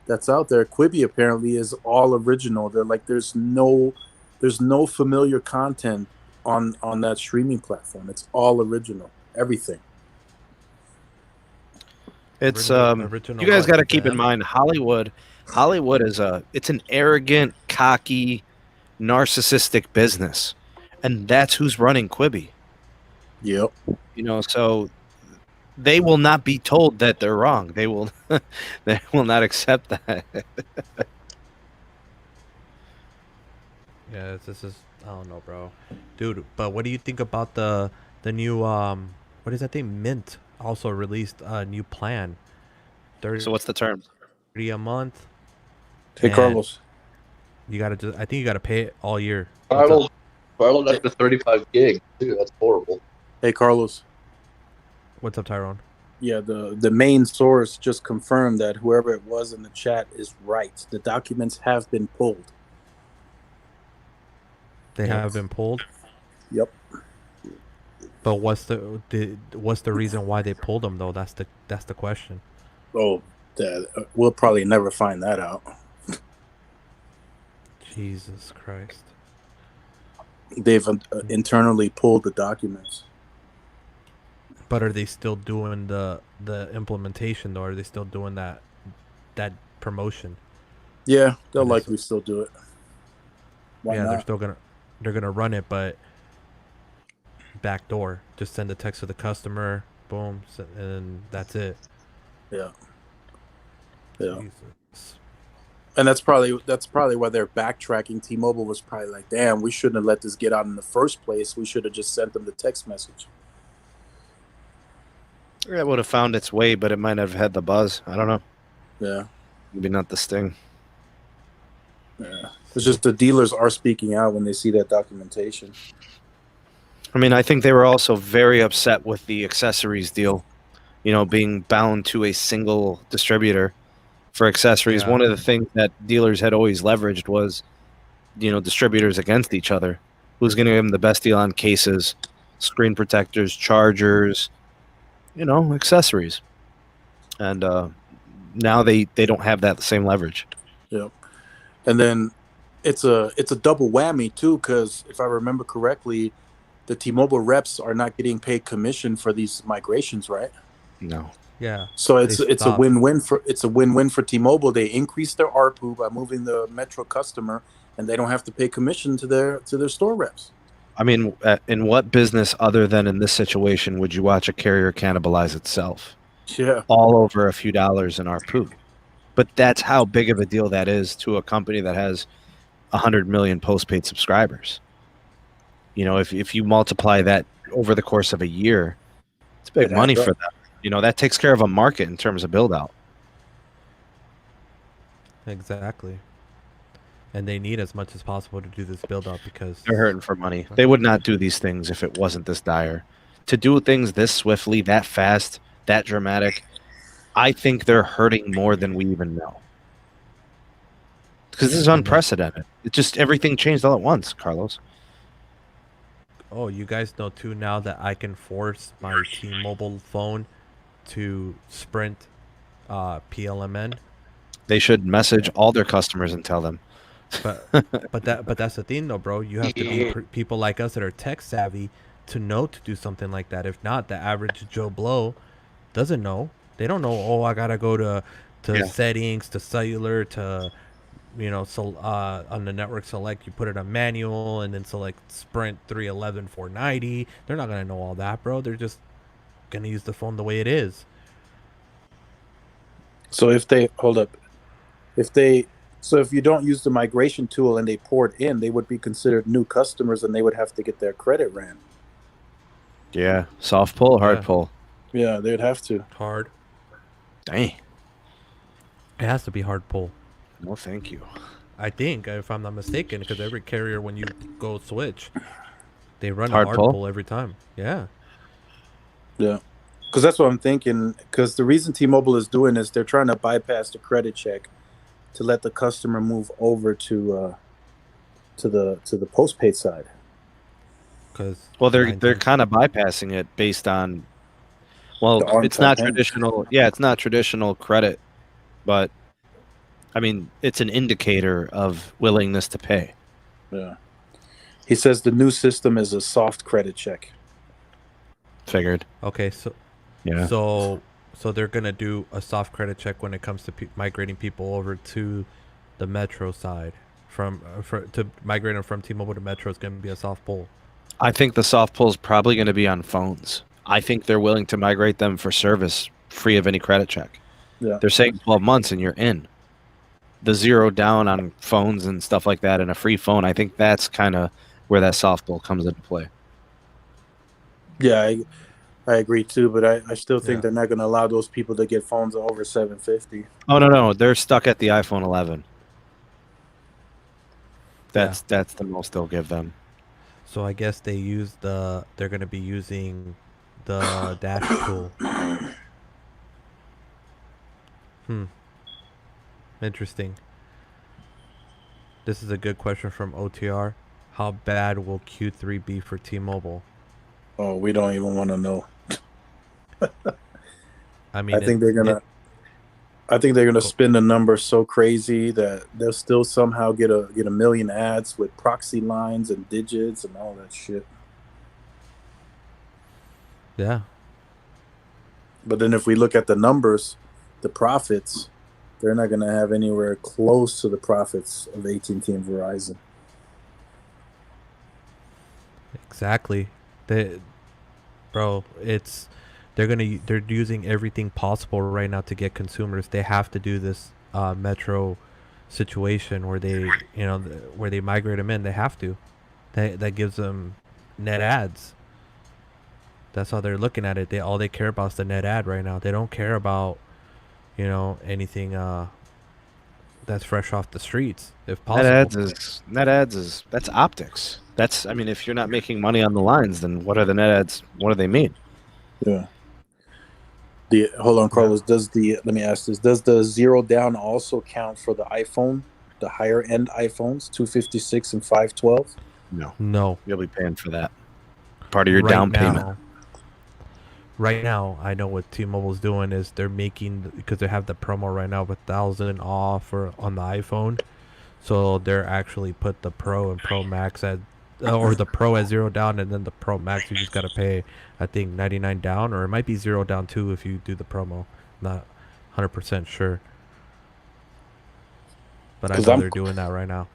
that's out there. Quibi apparently is all original. They're like there's no familiar content on that streaming platform. It's all original, everything. It's Original you guys what? got to Like keep in mind Hollywood is it's an arrogant, cocky, narcissistic business, and that's who's running Quibi. Yep. So they will not be told that they're wrong. They will not accept that. Yeah, this is I don't know, bro. Dude, but what do you think about the new what is that thing? Mint also released a new plan. 30 So what's the term? a month. Hey, And Carlos. I think you gotta pay it all year. Parental up to 35 gig. Dude, that's horrible. Hey, Carlos. What's up, Tyrone? Yeah, the main source just confirmed that whoever it was in the chat is right. The documents have been pulled. They have been pulled. Yep. But what's the reason why they pulled them though? That's the question. Oh, we'll probably never find that out. Jesus Christ. They've internally pulled the documents. But are they still doing the implementation though? Are they still doing that promotion? Yeah, they'll likely still do it. Why not? They're gonna run it, but backdoor. Just send a text to the customer, boom, and that's it. Yeah. Yeah. Jesus. And that's probably why they're backtracking. T-Mobile was probably like, damn, we shouldn't have let this get out in the first place. We should have just sent them the text message. It would have found its way, but it might have had the buzz. I don't know. Yeah. Maybe not the sting. Yeah. It's just the dealers are speaking out when they see that documentation. I mean, I think they were also very upset with the accessories deal, being bound to a single distributor for accessories. Yeah. One of the things that dealers had always leveraged was, distributors against each other. Who's going to give them the best deal on cases, screen protectors, chargers, accessories. And now they don't have that same leverage. Yep. And then it's a double whammy too, because if I remember correctly, the T-Mobile reps are not getting paid commission for these migrations, right? No. Yeah. So it's a win-win for T-Mobile. They increase their ARPU by moving the Metro customer, and they don't have to pay commission to their store reps. I mean, in what business other than in this situation would you watch a carrier cannibalize itself? Yeah. All over a few dollars in ARPU. But that's how big of a deal that is to a company that has 100 million postpaid subscribers. If you multiply that over the course of a year, it's big money for them. That takes care of a market in terms of build out. Exactly. And they need as much as possible to do this build up because they're hurting for money. They would not do these things if it wasn't this dire. To do things this swiftly, that fast, that dramatic, I think they're hurting more than we even know. Because this is And then- unprecedented. It just everything changed all at once, Carlos. Oh, you guys know too now that I can force my T-Mobile phone to Sprint PLMN. They should message all their customers and tell them. But that's the thing though, bro. You have to be people like us that are tech savvy to know to do something like that. If not, the average Joe Blow doesn't know. They don't know. Oh, I gotta go to Yeah. settings, to cellular, to so on the network select, you put it on manual and then select Sprint 311 490. They're not gonna know all that, bro. They're just gonna use the phone the way it is. So if they if you don't use the migration tool and they port in, they would be considered new customers and they would have to get their credit ran. Yeah. Soft pull, hard Yeah. pull. Yeah, they'd have to. Hard. Dang. It has to be hard pull. No, thank you. I think, if I'm not mistaken, because every carrier, when you go switch, they run Hard a hard pull? pull every time. Yeah. Yeah. Because that's what I'm thinking. Because the reason T-Mobile is doing is they're trying to bypass the credit check to let the customer move over to the postpaid side. Because Well, they're kind of bypassing it based on. Well, The it's not on-time traditional. Yeah, it's not traditional credit, but I mean, it's an indicator of willingness to pay. Yeah. He says the new system is a soft credit check. Figured. Okay, so Yeah. so they're gonna do a soft credit check when it comes to migrating people over to the Metro side. To migrate them from T-Mobile to Metro is gonna be a soft pull. I think the soft pull is probably going to be on phones. I think they're willing to migrate them for service free of any credit check. Yeah. They're saying 12 months and you're in. The zero down on phones and stuff like that and a free phone, I think that's kind of where that soft pull comes into play. Yeah, I agree too, but I still think Yeah. they're not going to allow those people to get phones over $750. Oh, no. They're stuck at the iPhone 11. That's the most they'll give them. So I guess they're gonna be using the dash tool. Interesting. This is a good question from OTR. How bad will Q3 be for T-Mobile? Oh, we don't even want to know. I mean, I think they're gonna spin the numbers so crazy that they'll still somehow get a million ads with proxy lines and digits and all that shit. Yeah. But then if we look at the numbers, the profits, they're not gonna have anywhere close to the profits of AT&T and Verizon. Exactly. They're using everything possible right now to get consumers. They have to do this Metro situation where they where they migrate them in. They have to. That gives them net ads. That's how they're looking at it. All they care about is the net ad right now. They don't care about anything that's fresh off the streets, if possible. Net ads is that's optics. I mean, if you're not making money on the lines, then what are the net ads? What do they mean? Yeah. Hold on, Carlos. Let me ask this. Does the zero down also count for the iPhone, the higher end iPhones, 256 and 512? No. You'll be paying for that. Part of your down payment. Right now, I know what T-Mobile's doing is they're making, because they have the promo right now of 1,000 off on the iPhone. So they're actually put the Pro and Pro Max or the Pro at zero down, and then the Pro Max you just gotta pay, I think, 99 down, or it might be zero down too if you do the promo. Not 100% sure, but I know they're doing that right now.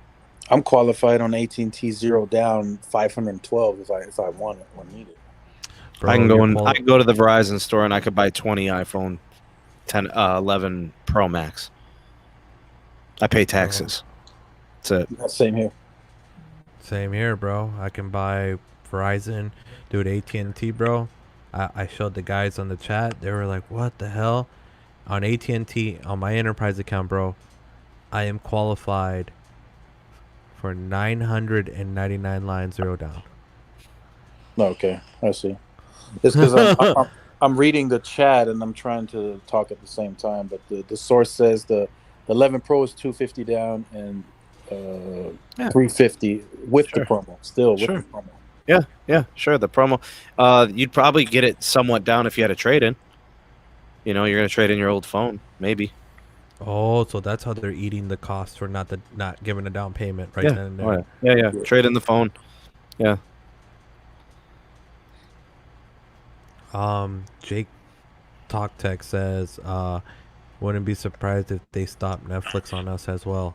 I'm qualified on AT&T zero down 512 if I want it or need it. Bro, I can go to the Verizon store and I could buy 20 iPhone 11 Pro Max. I pay taxes. That's it. Same here. Same here, bro. I can buy Verizon, dude. AT&T, bro. I showed the guys on the chat. They were like, "What the hell?" On AT&T, on my enterprise account, bro, I am qualified for 999 lines zero down. Okay, I see. It's because I'm reading the chat and I'm trying to talk at the same time. But the source says the 11 Pro is 250 down and Yeah. $350 with the Sure. promo. Still with Sure. the promo. Yeah, sure. The promo, you'd probably get it somewhat down if you had a trade in. You know, you're gonna trade in your old phone, maybe. Oh, so that's how they're eating the cost for not giving a down payment right Yeah. then and Oh, there. yeah. Yeah. Trade in the phone. Yeah. Jake Talk Tech says, wouldn't be surprised if they stop Netflix on us as well.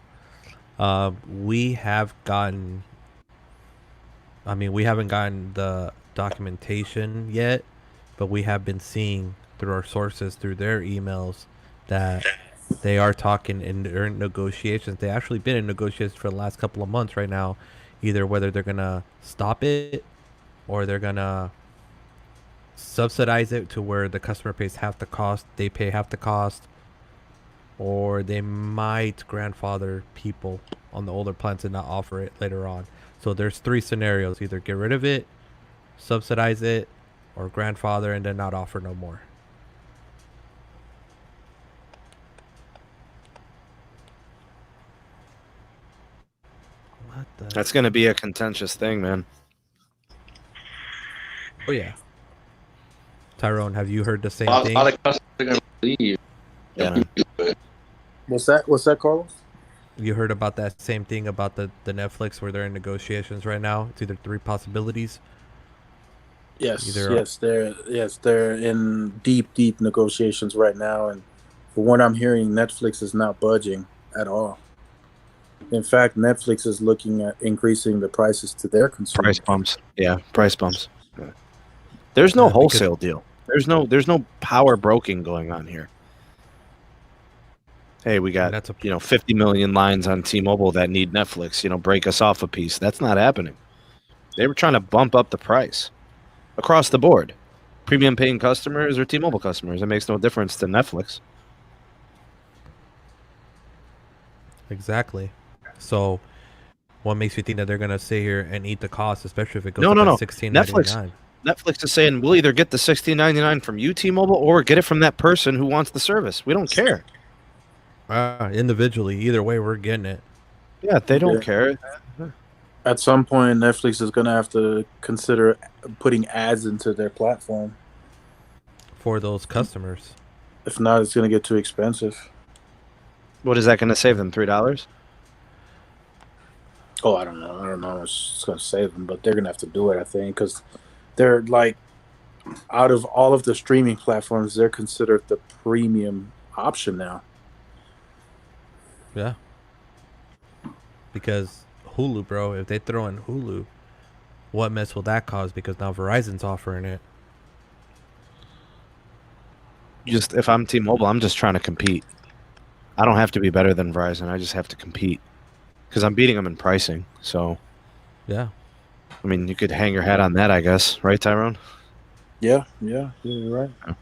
We have gotten, I mean, we haven't gotten the documentation yet, but we have been seeing through our sources, through their emails, that they are talking and they're in negotiations. They actually been in negotiations for the last couple of months right now, either whether they're gonna stop it or they're gonna subsidize it to where the customer pays half the cost, they pay half the cost, or they might grandfather people on the older plans and not offer it later on. So there's three scenarios: either get rid of it, subsidize it, or grandfather and then not offer no more. What the? That's gonna be a contentious thing, man. Oh yeah. Tyrone, have you heard the same A lot thing? of customers are going to leave. Yeah, man. What's that, Carlos? You heard about that same thing about the Netflix where they're in negotiations right now? It's either three possibilities. Yes, Either they're in deep negotiations right now, and from what I'm hearing, Netflix is not budging at all. In fact, Netflix is looking at increasing the prices to their consumers. Price bumps. Yeah, price bumps. Yeah. There's no wholesale deal. There's no power broking going on here. Hey, we got 50 million lines on T-Mobile that need Netflix. Break us off a piece. That's not happening. They were trying to bump up the price across the board. Premium paying customers or T-Mobile customers. It makes no difference to Netflix. Exactly. So, what makes you think that they're gonna sit here and eat the cost, especially if it goes No. up at $16.99? Netflix is saying we'll either get the $16.99 from you, T-Mobile, or get it from that person who wants the service. We don't care. Individually, either way, we're getting it. Yeah, they don't care. At some point, Netflix is going to have to consider putting ads into their platform for those customers. If not, it's going to get too expensive. What is that going to save them? $3? Oh, I don't know. It's going to save them, but they're going to have to do it, I think, because they're like, out of all of the streaming platforms, they're considered the premium option now. Yeah. Because Hulu, bro, if they throw in Hulu, what mess will that cause? Because now Verizon's offering it. If I'm T-Mobile, I'm just trying to compete. I don't have to be better than Verizon. I just have to compete because I'm beating them in pricing. So, yeah. I mean, you could hang your hat on that, I guess, right, Tyrone? Yeah, you're right. Yeah.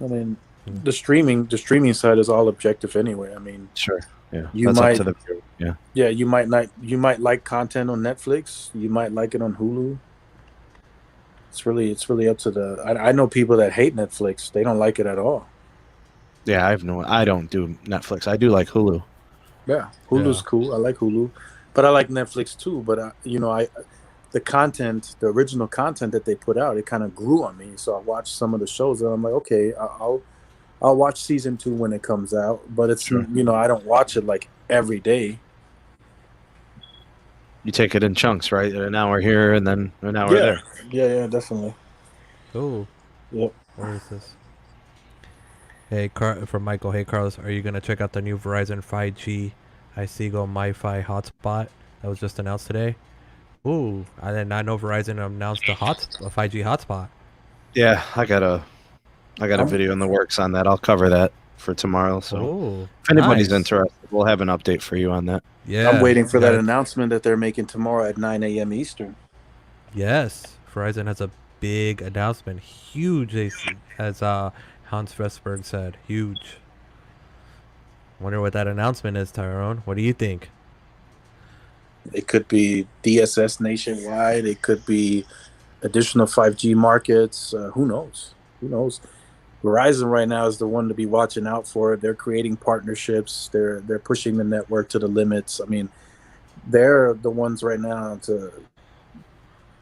I mean, the streaming side is all objective anyway. I mean, sure, yeah, that's up to the viewer. Yeah, you might like content on Netflix. You might like it on Hulu. It's really up to the. I know people that hate Netflix. They don't like it at all. Yeah, I don't do Netflix. I do like Hulu. Yeah, Hulu's cool. I like Hulu, but I like Netflix too. But the original content that they put out, it kind of grew on me. So I watched some of the shows, and I'm like, okay, I'll watch season 2 when it comes out. But it's I don't watch it like every day. You take it in chunks, right? An hour here and then an hour there. Yeah, definitely. Oh, yep. Where is this? Hey, from Michael. Hey, Carlos, are you gonna check out the new Verizon 5G iSeago MiFi hotspot that was just announced today? Ooh, I did not know Verizon announced a 5G hotspot. Yeah, I got a video in the works on that. I'll cover that for tomorrow. So if anybody's interested, we'll have an update for you on that. Yeah, I'm waiting for that announcement that they're making tomorrow at 9 a.m. Eastern. Yes, Verizon has a big announcement. Huge, as Hans Vestberg said. Huge. Wonder what that announcement is, Tyrone. What do you think? It could be DSS nationwide. It could be additional 5G markets. Who knows? Verizon right now is the one to be watching out for. They're creating partnerships. They're pushing the network to the limits. I mean, they're the ones right now to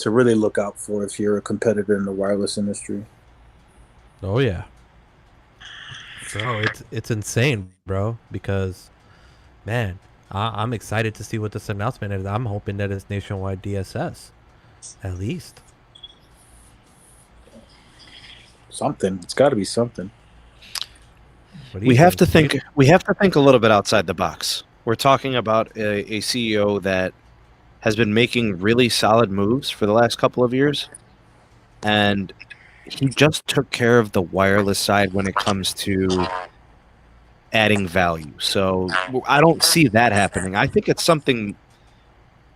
really look out for if you're a competitor in the wireless industry. Oh yeah, bro, it's insane, bro. Because man, I'm excited to see what this announcement is. I'm hoping that it's nationwide DSS, at least. Something. It's got to be something. What do We you have to think? think. We have to think a little bit outside the box. We're talking about a CEO that has been making really solid moves for the last couple of years, and he just took care of the wireless side when it comes to adding value. So I don't see that happening. I think it's something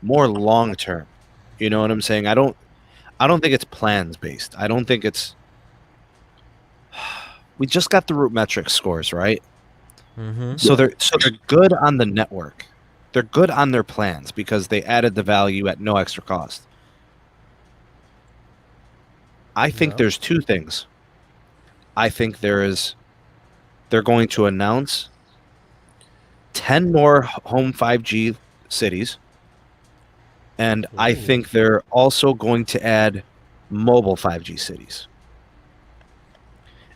more long term. You know what I'm saying? I don't think it's plans based. I don't think it's we just got the root metric scores, right? Mm-hmm. So they're good on the network. They're good on their plans because they added the value at no extra cost. I think Yep. there's two things. I think they're going to announce 10 more home 5G cities. And I Ooh. think they're also going to add mobile 5G cities.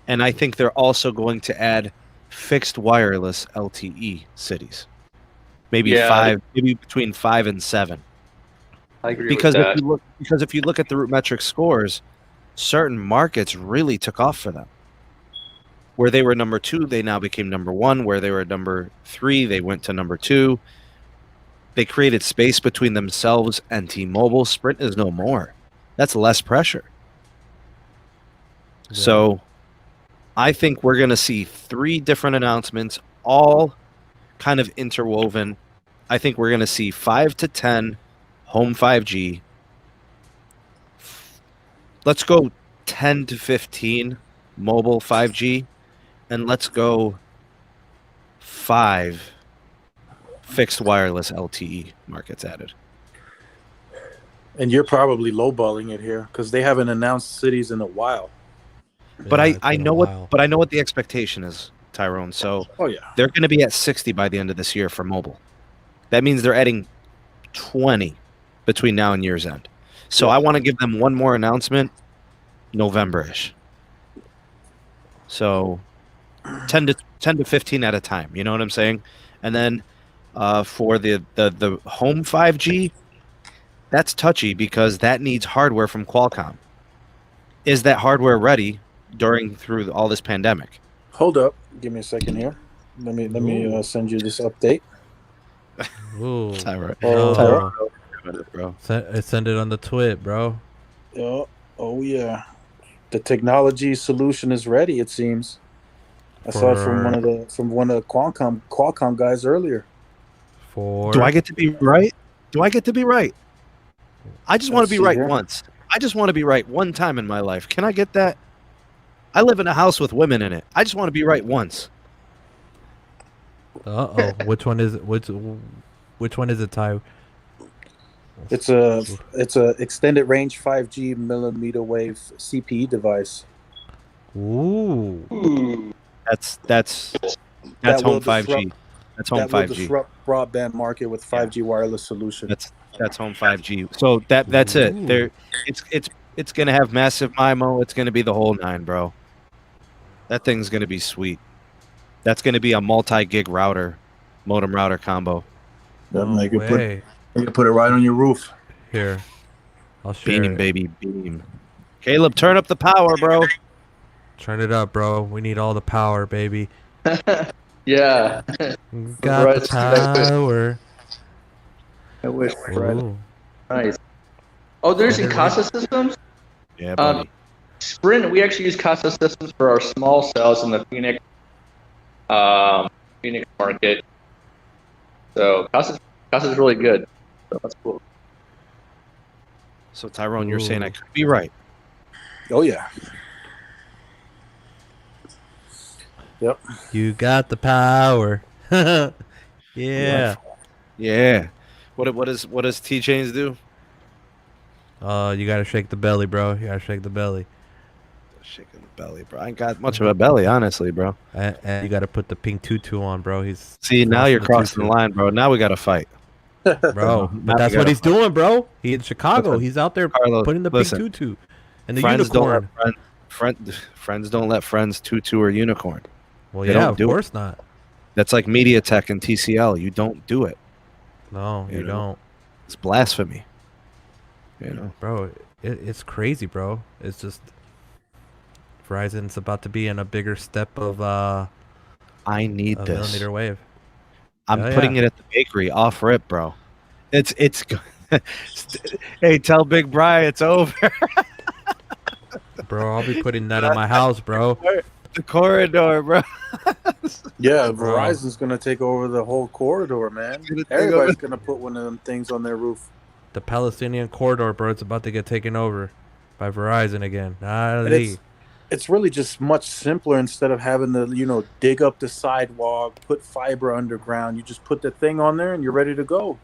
And I think they're also going to add fixed wireless LTE cities. Maybe Yeah, maybe between 5 and 7. I agree with Because that. if you look at the root metric scores, certain markets really took off for them. Where they were number 2, they now became number 1. Where they were number 3, they went to number 2. They created space between themselves and T-Mobile. Sprint is no more. That's less pressure. Yeah. So I think we're going to see 3 different announcements, all kind of interwoven. I think we're going to see 5 to 10 home 5G. Let's go 10 to 15 mobile 5G. And let's go 5 fixed wireless LTE markets added. And you're probably lowballing it here because they haven't announced cities in a while. But Yeah, I know what the expectation is, Tyrone. So they're going to be at 60 by the end of this year for mobile. That means they're adding 20 between now and year's end. So I want to give them one more announcement, November-ish. So 10 to 15 at a time. You know what I'm saying? And then for the home 5G, that's touchy because that needs hardware from Qualcomm. Is that hardware ready through all this pandemic? Hold up, give me a second here. Let me send you this update. Ooh. Tyra. No. Bro. Send it on the twit, bro. Oh yeah. The technology solution is ready, it seems. I saw it from one of the Qualcomm guys earlier. Do I get to be right? I just want to be right once. I just want to be right one time in my life. Can I get that? I live in a house with women in it. I just want to be right once. Which one is it? Which one is it, Ty? It's a extended range 5G millimeter wave CPE device. Ooh. That's home 5G. That's home 5G. That will disrupt broadband market with 5G wireless solution. That's home 5G. So that's it. It's gonna have massive MIMO. It's gonna be the whole 9, bro. That thing's gonna be sweet. That's gonna be a multi-gig modem router combo. You can put it right on your roof. Here, I'll share beam, it. Baby, beam. Caleb, turn up the power, bro. Turn it up, bro. We need all the power, baby. Yeah. Got the power. I wish. Nice. Oh, there's in Casa Systems? Yeah, buddy. Sprint, we actually use Casa Systems for our small cells in the Phoenix market. So Casa's really good. So that's cool. So Tyrone, you're saying I could be right. Oh yeah. Yep. You got the power. Yeah. Yeah. What does T-Chains do? You gotta shake the belly, bro. You gotta shake the belly. Shaking the belly, bro. I ain't got much of a belly, honestly, bro. And you got to put the pink tutu on, bro. He's See, now flossing you're crossing tutu. the line, bro. Now we got to fight. Bro. Now But we that's what gotta he's fight. doing, bro. He in Chicago. Listen, He's out there Carlos, putting the listen. pink tutu and the Friends unicorn. don't let friends don't let friends tutu or unicorn. Well, They yeah, don't of do it. course not. That's like MediaTek and TCL. You don't do it. No, you know? don't. It's blasphemy. You know, Bro, it's crazy, bro. It's just Verizon's about to be in a bigger step of I need a this. millimeter wave. I'm Oh, putting yeah. it at the bakery off rip, bro. It's hey, tell Big Bri it's over. Bro, I'll be putting that in my house, bro. The corridor, bro. Yeah, Bro. Verizon's gonna take over the whole corridor, man. Gonna take Everybody's over. gonna put one of them things on their roof. The Palestinian corridor, bro, it's about to get taken over by Verizon again. And it's really just much simpler instead of having to, dig up the sidewalk, put fiber underground. You just put the thing on there and you're ready to go.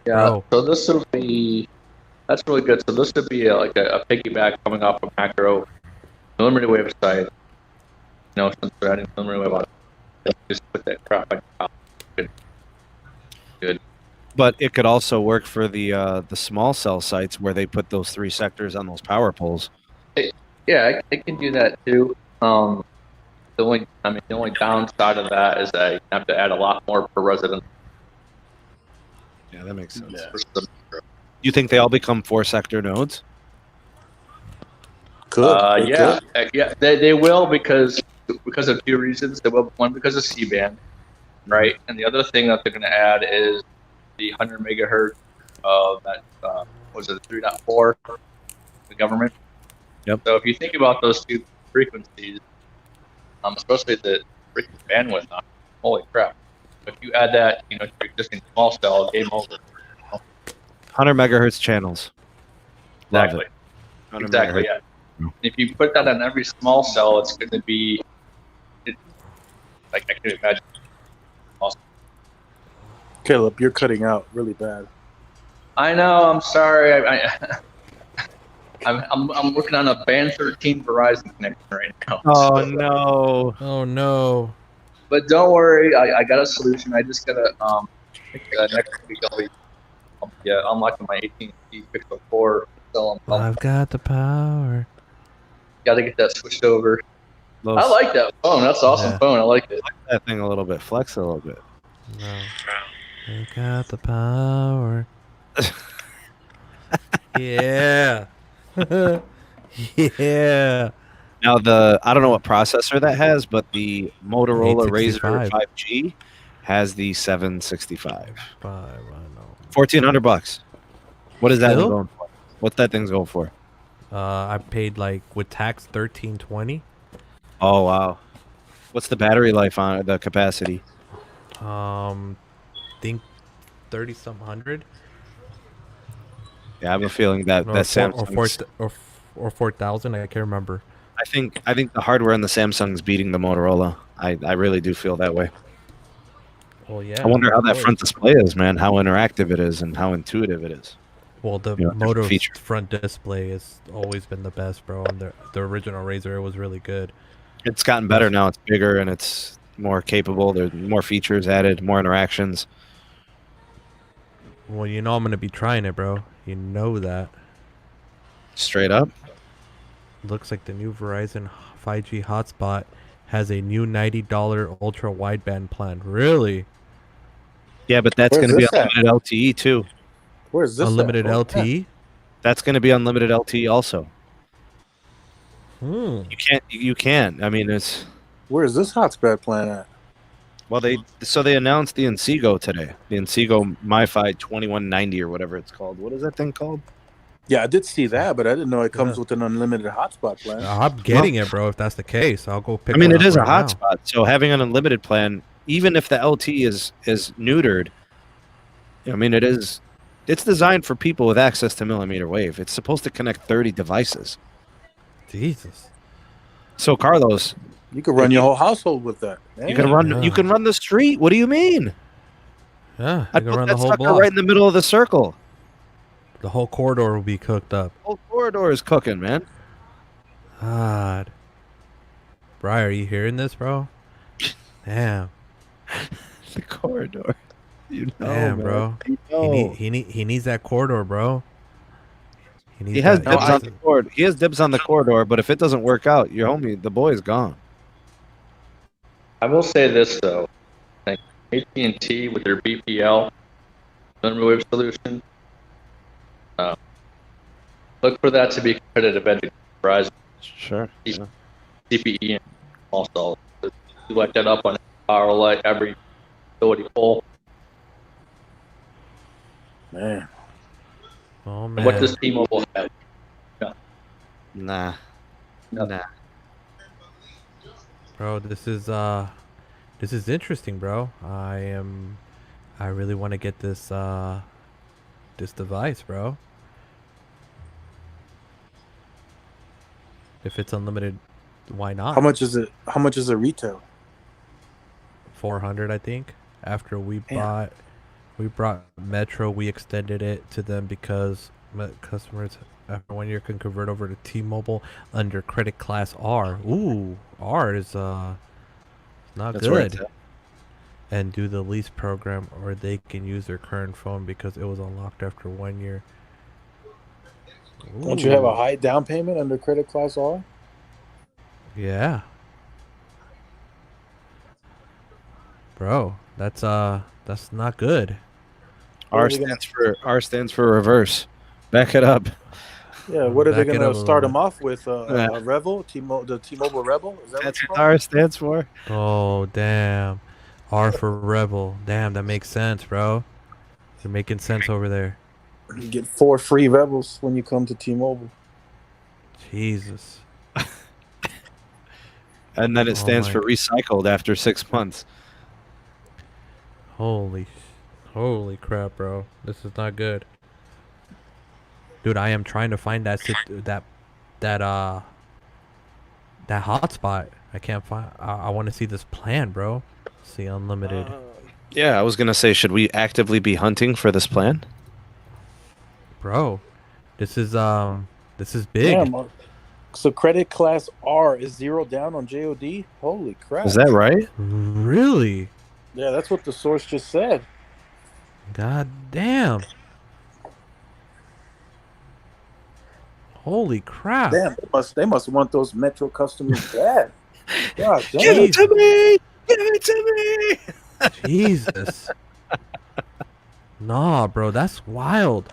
Yeah. Bro. So this will be. That's really good. So this would be like a piggyback coming off of macro millimeter wave side. Since we're adding millimeter wave on, just put that crap on top. Good. But it could also work for the small cell sites where they put those 3 sectors on those power poles. Yeah, I can do that too. The only downside of that is that you have to add a lot more per resident. Yeah, that makes sense. Yeah. You think they all become 4-sector nodes? Could. Yeah, they will because of 2 reasons. They will, one, because of C-band, right? And the other thing that they're going to add is the 100 megahertz of that, was it 3.4, the government? Yep. So if you think about those 2 frequencies, especially the frequency bandwidth, holy crap. If you add that, to your existing small cell, game over. 100 megahertz channels. Love Exactly. it. 100 Exactly, megahertz. yeah. If you put that on every small cell, it's going to be, like, I can imagine. Awesome. Caleb, you're cutting out really bad. I know. I'm sorry. I'm working on a Band 13 Verizon connection right now. Oh, so. no. Oh, no. But don't worry. I got a solution. I just gotta next week I'll be unlocking my AT&T Pixel 4. So I've got the power. Gotta get that switched over. Those, I like that phone. That's an awesome Yeah. phone. I like it. that thing a little bit. Flex a little bit. No. I got the power. Yeah. Yeah. Now, I don't know what processor that has, but the Motorola Razr 865. 5G has the 765. I know. $1,400. What is that one Still? going for? What's that thing's going for? I paid with tax $1,320. Oh, wow. What's the battery life on it, the capacity? Think 30-some hundred. Yeah, I have a feeling that Samsung or 4,000. I can't remember. I think the hardware in the Samsung's beating the Motorola. I really do feel that way. Well, yeah. I wonder how of that course. front display is, man. How interactive it is and how intuitive it is. Well, the different Moto features. front display has always been the best, bro. And the original Razr was really good. It's gotten better now. It's bigger and it's more capable. There's more features added, more interactions. Well, I'm gonna be trying it, bro. You know that. Straight up. Looks like the new Verizon 5G hotspot has a new $90 ultra wideband plan. Really? Yeah, but that's Where's going to be this at? unlimited LTE too. Where's this? Unlimited at? Oh, LTE? That's going to be unlimited LTE also. Hmm. You can't. I mean, it's Where's this hotspot plan at? well they announced the Encigo today. The Encigo MiFi 2190 or whatever it's called. What is that thing called? Yeah, I did see that, but I didn't know it comes Yeah. with an unlimited hotspot plan. I'm getting it, bro. If that's the case, I'll go pick. I mean, one it up is a right now. hotspot. So having an unlimited plan, even if the LTE is neutered, I mean, it's designed for people with access to millimeter wave. It's supposed to connect 30 devices. Jesus. So Carlos, You could run your whole household with that. you can run the street. What do you mean? Yeah, I I can put run that the whole sucker block. right in the middle of the circle. The whole corridor will be cooked up. The whole corridor is cooking, man. God. Bri, are you hearing this, bro? Damn. The corridor. You know, Damn, man. bro. You He need know. he needs that corridor, bro. He He needs has that. No, dibs I on the corridor. He has dibs on the corridor, but if it doesn't work out, your homie, the boy is gone. will say this though. Like AT&T with their BPL millimeter wave solution, uh, look for that to be a competitive edge against Verizon, Sure. Yeah. CPE, and also you light that up on power light every utility pole. Man, Oh And what man, does T-Mobile have? Nah. Nothing. Nah. bro. This is interesting, bro. I really want to get this device, bro. If it's unlimited, why how not? much is it? How much is it retail? 400, I think. After Damn. we brought Metro, we extended it to them because customers after 1 year can convert over to T-Mobile under credit class R. Ooh, R is not That's where it's good. at. And do the lease program, or they can use their current phone because it was unlocked after 1 year. Don't you have a Ooh, high down payment under credit class R? yeah, bro. That's not good. What are R they gonna? stands for reverse. Back it up. Yeah, what are they Back it up gonna a start little them bit. off with? Yeah. A Revel, the T-Mobile Rebel. Is that what That's it's what called? R stands for. Oh damn, R for Rebel. Damn, that makes sense, bro. You're making sense over there. You get 4 free Rebels when you come to T-Mobile. Jesus. And then it Oh stands my. for recycled after 6 months. Holy, holy crap, bro. This is not good. Dude, I am trying to find that that hotspot. I can't find. I want to see this plan, bro. See unlimited, Yeah, I was gonna say, should we actively be hunting for this plan? bro. This is this is big. Damn. So credit class R is 0 down on JOD. Holy Is crap! that right? Really? Yeah, that's what the source just said. God damn. Holy crap. Damn, they must want those Metro customers bad. God Give damn. it to Jesus. me! Give it to me! Jesus. Nah, bro, that's wild.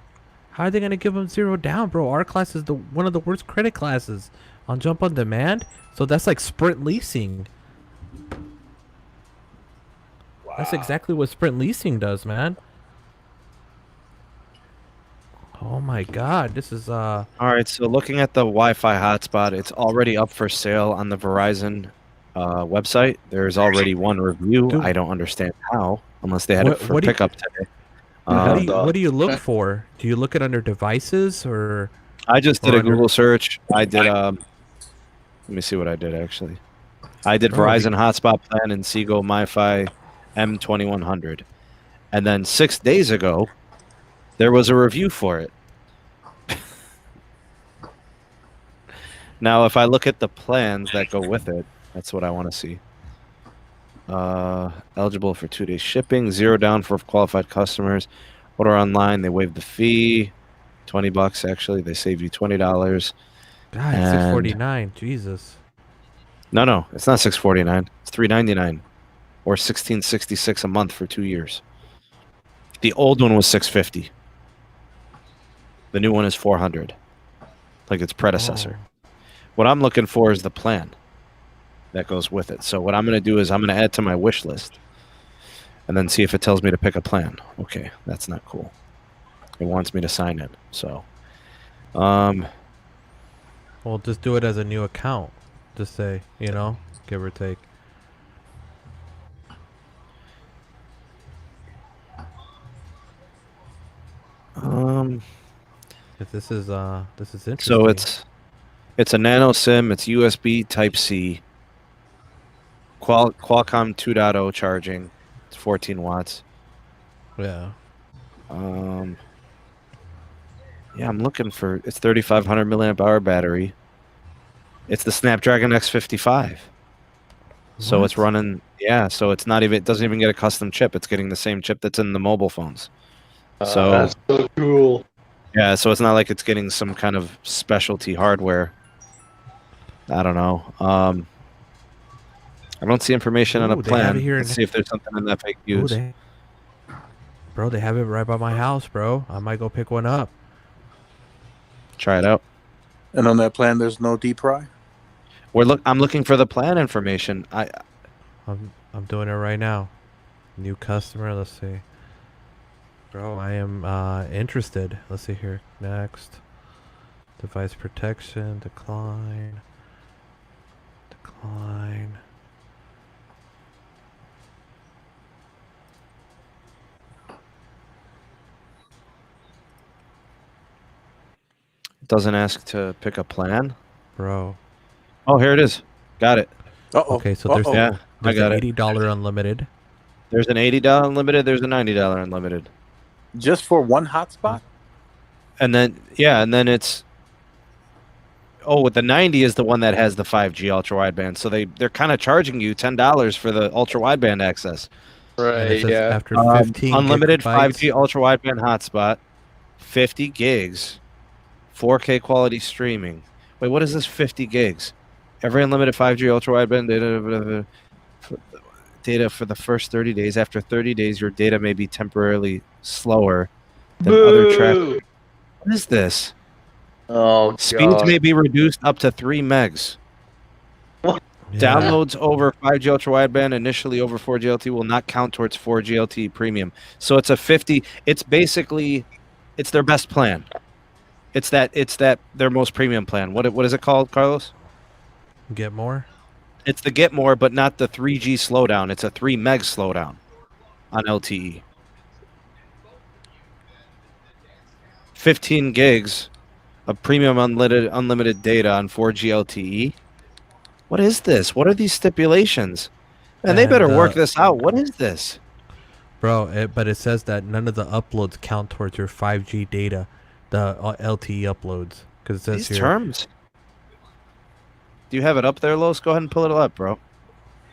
How are they gonna give them 0 down, bro? Our class is the one of the worst credit classes on Jump on Demand. So that's like Sprint leasing. That's Wow. exactly what Sprint leasing does, man. Oh my god, this is All right, so looking at the Wi-Fi hotspot, it's already up for sale on the Verizon website. There's already one review. I dude. don't understand how, unless they had it for What do you pickup today. what do Hot you dog. what do you look for? Do you look at under devices I just did or a under Google search. I did let me see what I did actually. I did bro? Verizon hotspot plan and Seago MiFi M2100. And then 6 days ago, there was a review for it. Now, if I look at the plans that go with it, that's what I want to see. Eligible for 2 day shipping, 0 down for qualified customers. Order online, they waive the fee. $20 actually. They save you $20. God, it's And 649. Jesus. no, it's not 649. It's 399 or 1666 a month for 2 years. The old one was 650. The new one is 400. Like its predecessor. Oh. What I'm looking for is the plan that goes with it. So what I'm going to do is I'm going to add to my wish list and then see if it tells me to pick a plan. Okay, that's not cool. It wants me to sign in. So, Well, just do it as a new account. Just say, give or take. um, If this is so interesting. it's a nano SIM. It's USB Type C. Qualcomm 2.0 charging. It's 14 watts. Yeah. Yeah, I'm looking for it's 3,500 milliamp hour battery. It's the Snapdragon X55. So it's What? running, yeah. So it's not even. It doesn't even get a custom chip. It's getting the same chip that's in the mobile phones. So That's so cool. yeah. So it's not like it's getting some kind of specialty hardware. I don't know. I don't see information on a Ooh, they have it plan. here Let's in. see if there's something in FAQs. Ooh, bro, they have it right by my house, bro. I might go pick one up. Try it out. And on that plan, there's no D-Pry? I'm looking for the plan information. I'm doing it right now. New customer. Let's see. Bro, I am interested. Let's see here. Next. Device protection. Decline. Decline. It doesn't ask to pick a plan. Bro. Oh, here it is. Got it. Uh-oh. Okay, so there's Yeah, I got an it. $80 unlimited. There's an $80 unlimited. There's a $90 unlimited. Just for one hotspot? And then it's the 90 is the one that has the 5G ultra wideband. So they're kind of charging you $10 for the ultra wideband access. And it Right. says Yeah. after 15 Unlimited gigabytes, 5G ultra wideband hotspot, 50 gigs, 4K quality streaming. Wait, what is this 50 gigs? Every unlimited 5G ultra wideband data for the first 30 days. After 30 days, your data may be temporarily slower than other traffic. What is this? Oh, Speeds God. may be reduced up to 3 megs. Yeah. Downloads over 5G ultra wideband initially over 4G LTE will not count towards 4G LTE premium. So it's a 50. It's basically, it's their best plan. It's that their most premium plan. What is it called, Carlos? Get more? It's the get more, but not the 3G slowdown. It's a 3 meg slowdown on LTE. 15 gigs of premium unlimited data on 4G LTE. What is this? What are these stipulations? And they better work this out. What is this? Bro, but it says that none of the uploads count towards your 5G data, the LTE uploads. Because it says These here, terms. Do you have it up there, Los? Go ahead and pull it up, bro.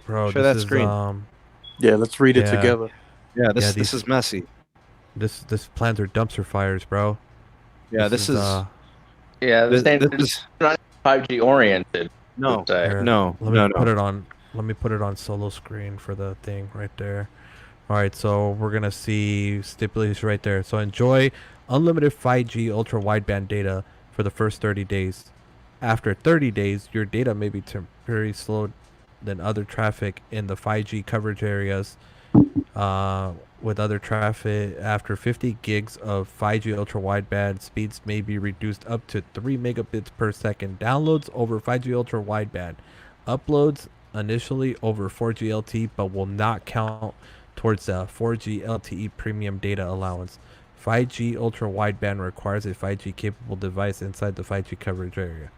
bro, Share this that is, screen. Yeah, let's read it Yeah. together. Yeah, this these- is messy. This plans are dumpster fires, bro. Yeah, this is Yeah. this It's not 5G oriented. no, Here, no, Let me no, put no. it on. Let me put it on solo screen for the thing right there. All right, so we're gonna see stipulations right there. So enjoy unlimited 5G ultra wideband data for the first 30 days. After 30 days, your data may be temporarily slowed than other traffic in the 5G coverage areas. With other traffic, after 50 gigs of 5G ultra wideband, speeds may be reduced up to 3 megabits per second. Downloads over 5G ultra wideband, uploads initially over 4G LTE, but will not count towards the 4G LTE premium data allowance. 5G ultra wideband requires a 5G capable device inside the 5G coverage area.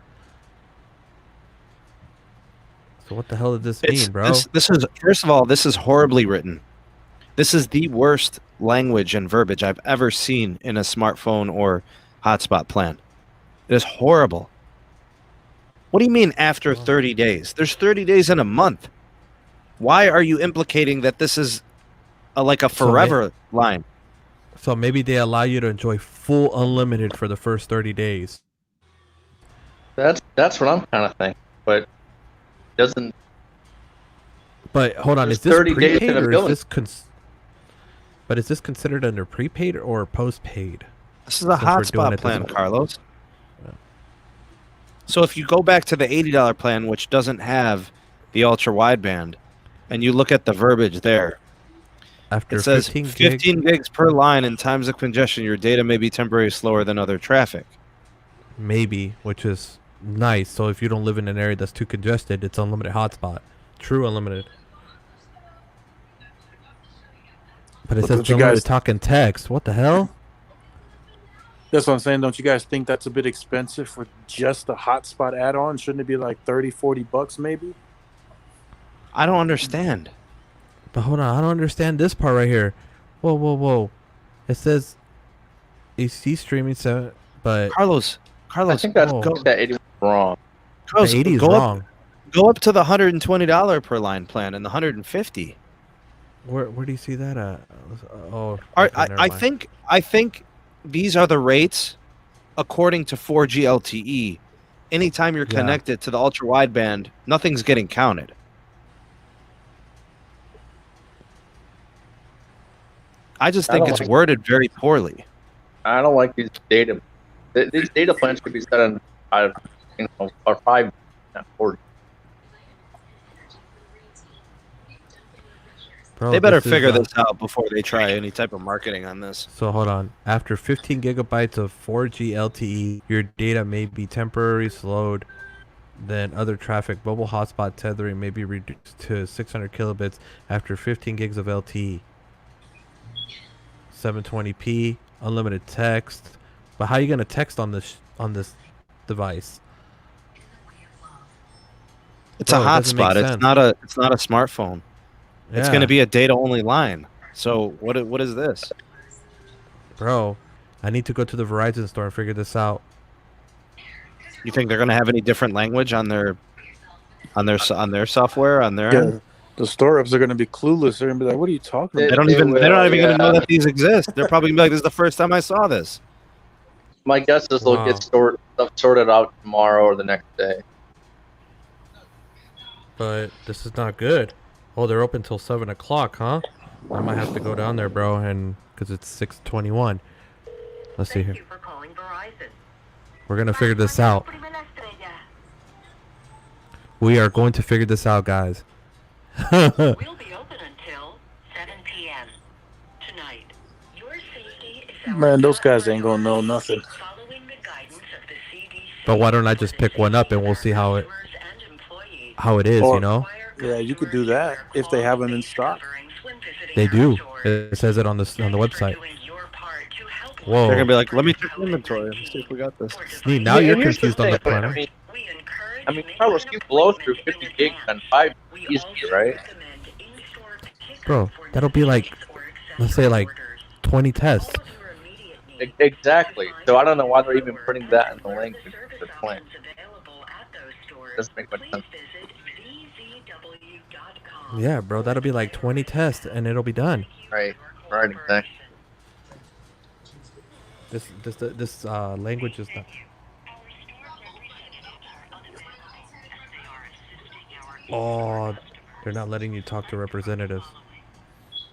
So what the hell does this mean, bro? This is, first of all, this is horribly written. This is the worst language and verbiage I've ever seen in a smartphone or hotspot plan. It is horrible. What do you mean after 30 days? There's 30 days in a month. Why are you implicating that this is like a forever line? So maybe they allow you to enjoy full unlimited for the first 30 days. That's what I'm kind of thinking, but doesn't. But hold on, There's is this 30 days prepaid in a or is billing. this But is this considered under prepaid or postpaid? This is a Since we're doing hotspot it plan, this way. Carlos. So if you go back to the $80 plan, which doesn't have the ultra wideband, and you look at the verbiage there, After it says 15 gigs per line in times of congestion, your data may be temporarily slower than other traffic. maybe, which is nice. So if you don't live in an area that's too congested, it's unlimited hotspot. True unlimited. But it But says don't you unlimited guys- talk and text. What the hell? That's what I'm saying. Don't you guys think that's a bit expensive for just a hotspot add-on? Shouldn't it be like 30, 40 bucks maybe? I don't understand. But hold on, I don't understand this part right here. Whoa, whoa, whoa. It says AC streaming 7, but Carlos, I think that's oh. that 80 wrong. The 80 is wrong. Go up to the $120 per line plan and the $150. Where do you see that at? Oh, okay, never mind. I think these are the rates according to 4G LTE. Anytime you're connected to the ultra wideband, nothing's getting counted. I just think it's worded very poorly. I don't like these data. These data plans could be set on, or 5, not 40. Bro, they better figure this out before they try any type of marketing on this. So hold on. After 15 gigabytes of 4G LTE, your data may be temporarily slowed. Then other traffic, mobile hotspot tethering may be reduced to 600 kilobits after 15 gigs of LTE. 720p, unlimited text. But how are you gonna text on this device? It's a hotspot. It's not a smartphone. Yeah. It's going to be a data only line. So what is this? Bro, I need to go to the Verizon store and figure this out. You think they're going to have any different language on their software on their end? The store reps are going to be clueless. They're going to be like, "What are you talking about?" They're not even going to know that these exist. They're probably going to be like, "This is the first time I saw this." My guess is they'll get sorted out tomorrow or the next day. But this is not good. Oh, they're open till 7 o'clock, huh? I might have to go down there, bro, and because it's 6:21. Let's see here. We're gonna figure this out. We are going to figure this out, guys. We'll be open until 7 p.m. tonight. Your safety is our Man, those guys ain't gonna know nothing. But why don't I just pick one up and we'll see how it is, you know? Yeah, you could do that if they have them in stock. They do. It says it on the website. Whoa. They're gonna be like, "Let me check inventory. Let's see if we got this." Sneed, now you're confused on the planner. I mean, Carlos, you blow through 50 gigs on 5 easy, right? Bro, that'll be like, let's say like 20 tests. Exactly. So I don't know why they're even putting that in the link to the plan. Doesn't make much sense. Yeah, bro, that'll be like 20 tests and it'll be done. Right, exactly. This language is not. Oh, they're not letting you talk to representatives.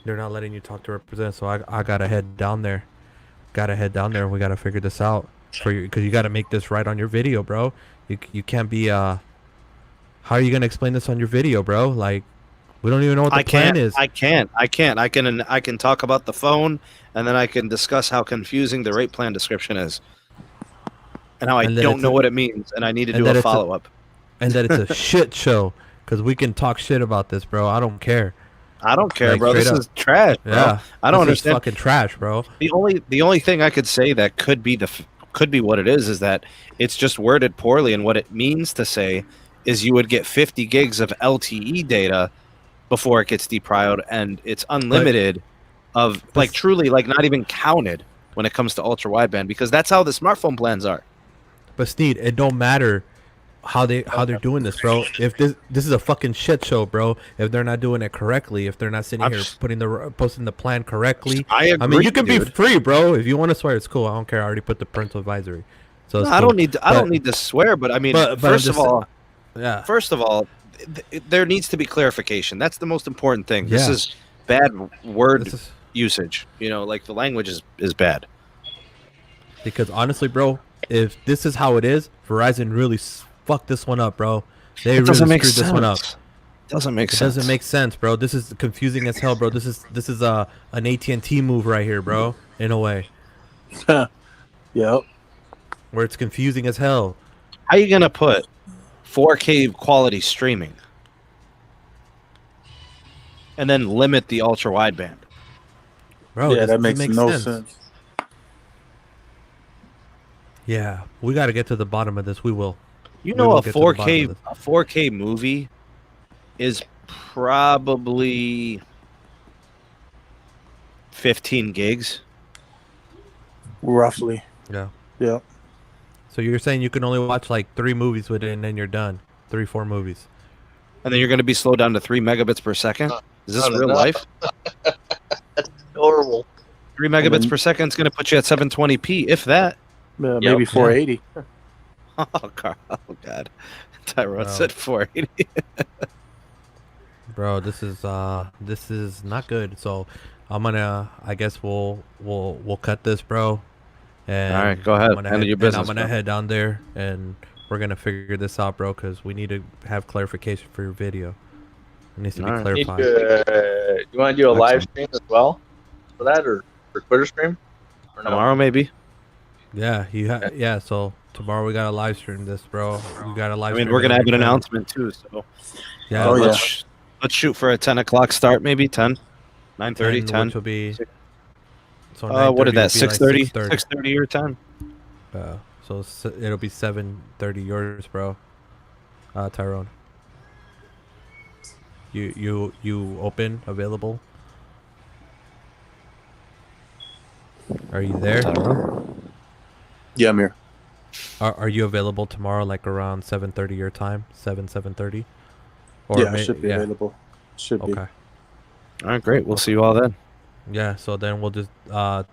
They're not letting you talk to representatives. So I gotta head down there. We gotta figure this out for you, because you gotta make this right on your video, bro. You can't be How are you gonna explain this on your video, bro? Like, we don't even know what the plan is. I can't. I can talk about the phone, and then I can discuss how confusing the rate plan description is, and how I don't know what it means, and I need to do a follow up. And that it's a shit show, because we can talk shit about this, bro. I don't care. I don't care, like, bro. This is trash, bro. Yeah, I don't understand. Fucking trash, bro. The only thing I could say that could be what it is that it's just worded poorly, and what it means to say is you would get 50 gigs of LTE data before it gets deprioed, and it's unlimited truly not even counted when it comes to ultra wideband, because that's how the smartphone plans are. But Sneed, it don't matter how they're doing this, bro. If this is a fucking shit show, bro. If they're not doing it correctly, if they're not sitting here posting the plan correctly, I agree, mean, you can be free, bro. If you want to swear, it's cool. I don't care. I already put the parental advisory. So I don't need to swear, but I mean, first of all, there needs to be clarification. That's the most important thing. Yeah. This is bad word usage. You know, like the language is bad. Because honestly, bro, if this is how it is, Verizon really fucked this one up, bro. They really screwed this one up. Doesn't make sense. Doesn't make sense, bro. This is confusing as hell, bro. This is an AT&T move right here, bro. In a way. Yep. Where it's confusing as hell. How are you gonna put 4K quality streaming and then limit the ultra wideband? Bro, yeah, that makes no sense. Yeah, we got to get to the bottom of this. We will. You know, a 4K movie is probably 15 gigs. Roughly. Yeah. Yeah. So you're saying you can only watch like 3 movies with it, and then you're done. 3-4 movies. And then you're going to be slowed down to 3 megabits per second. Is this Not real enough. life? Horrible. 3 megabits then- per second is going to put you at 720p, if that. Maybe 480. Oh, God. Oh, God. Tyrone Bro. said 480. Bro, this is not good. So I guess we'll cut this, bro. And All right, go ahead. I'm Handle your business, I'm gonna bro. head down there and we're gonna figure this out, bro, because we need to have clarification for your video. It needs to be All right. You clarified. want to do a live Excellent. stream as well for that, or for Twitter stream? Or no? Tomorrow, maybe. Yeah, yeah. So tomorrow we gotta live stream this, bro. We gotta live. I mean, stream we're going to have an everything. announcement, too. So Yeah. Oh, yeah. let's shoot for a 10 o'clock start, maybe 10, 9:30, 10, 10. which will be. So What 9:30 is that? would be like 6:30? 6:30. 6:30 your time? So it'll be 7:30 yours, bro. Tyrone. You open, available? Are you there? Tyrone? Yeah, I'm here. Are you available tomorrow, like around 7:30 your time? 7:30? Yeah, I should be available. Should be. Okay. All right, great. We'll see you all then. Yeah, so then we'll just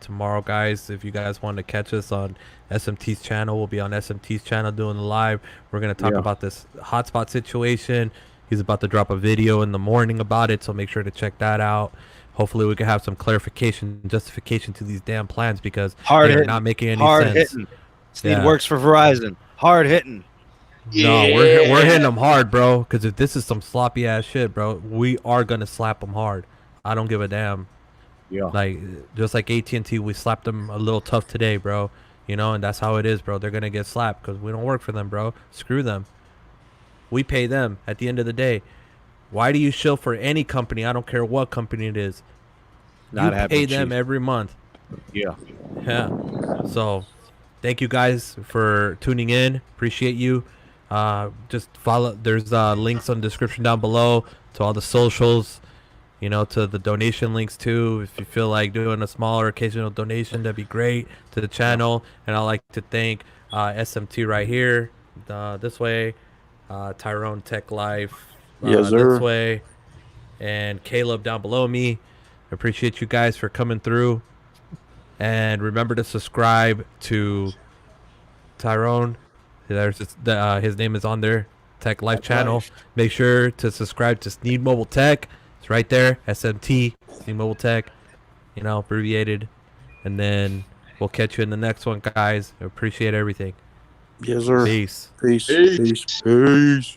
tomorrow, guys, if you guys want to catch us on SMT's channel, we'll be on SMT's channel doing the live. We're going to talk Yeah. about this hotspot situation. He's about to drop a video in the morning about it, so make sure to check that out. Hopefully we can have some clarification, justification to these damn plans, because Hard they're hitting. not making any Hard sense. hitting. Sneed Yeah. works for Verizon. Hard hitting. No, we're hitting them hard, bro, because if this is some sloppy ass shit, bro, we are going to slap them hard. I don't give a damn. Yeah. Like, just like AT&T, we slapped them a little tough today, bro. You know, and that's how it is, bro. They're gonna get slapped because we don't work for them, bro. Screw them. We pay them at the end of the day. Why do you shill for any company? I don't care what company it is. Not You happening, pay them Chief. every month. Yeah. Yeah. So, thank you guys for tuning in. Appreciate you. Just follow. There's links on the description down below to all the socials. You know, to the donation links too. If you feel like doing a smaller occasional donation, that'd be great to the channel. And I'd like to thank SMT right here, this way, Tyrone Tech Life, Yes, sir. this way, and Caleb down below me. Appreciate you guys for coming through. And remember to subscribe to Tyrone. There's his name is on there, Tech Life channel. Make sure to subscribe to Sneed Mobile Tech. It's right there, SMT, Sneed Mobile Tech, you know, abbreviated. And then we'll catch you in the next one, guys. I appreciate everything. Yes, sir. Peace. Peace. Peace. Peace.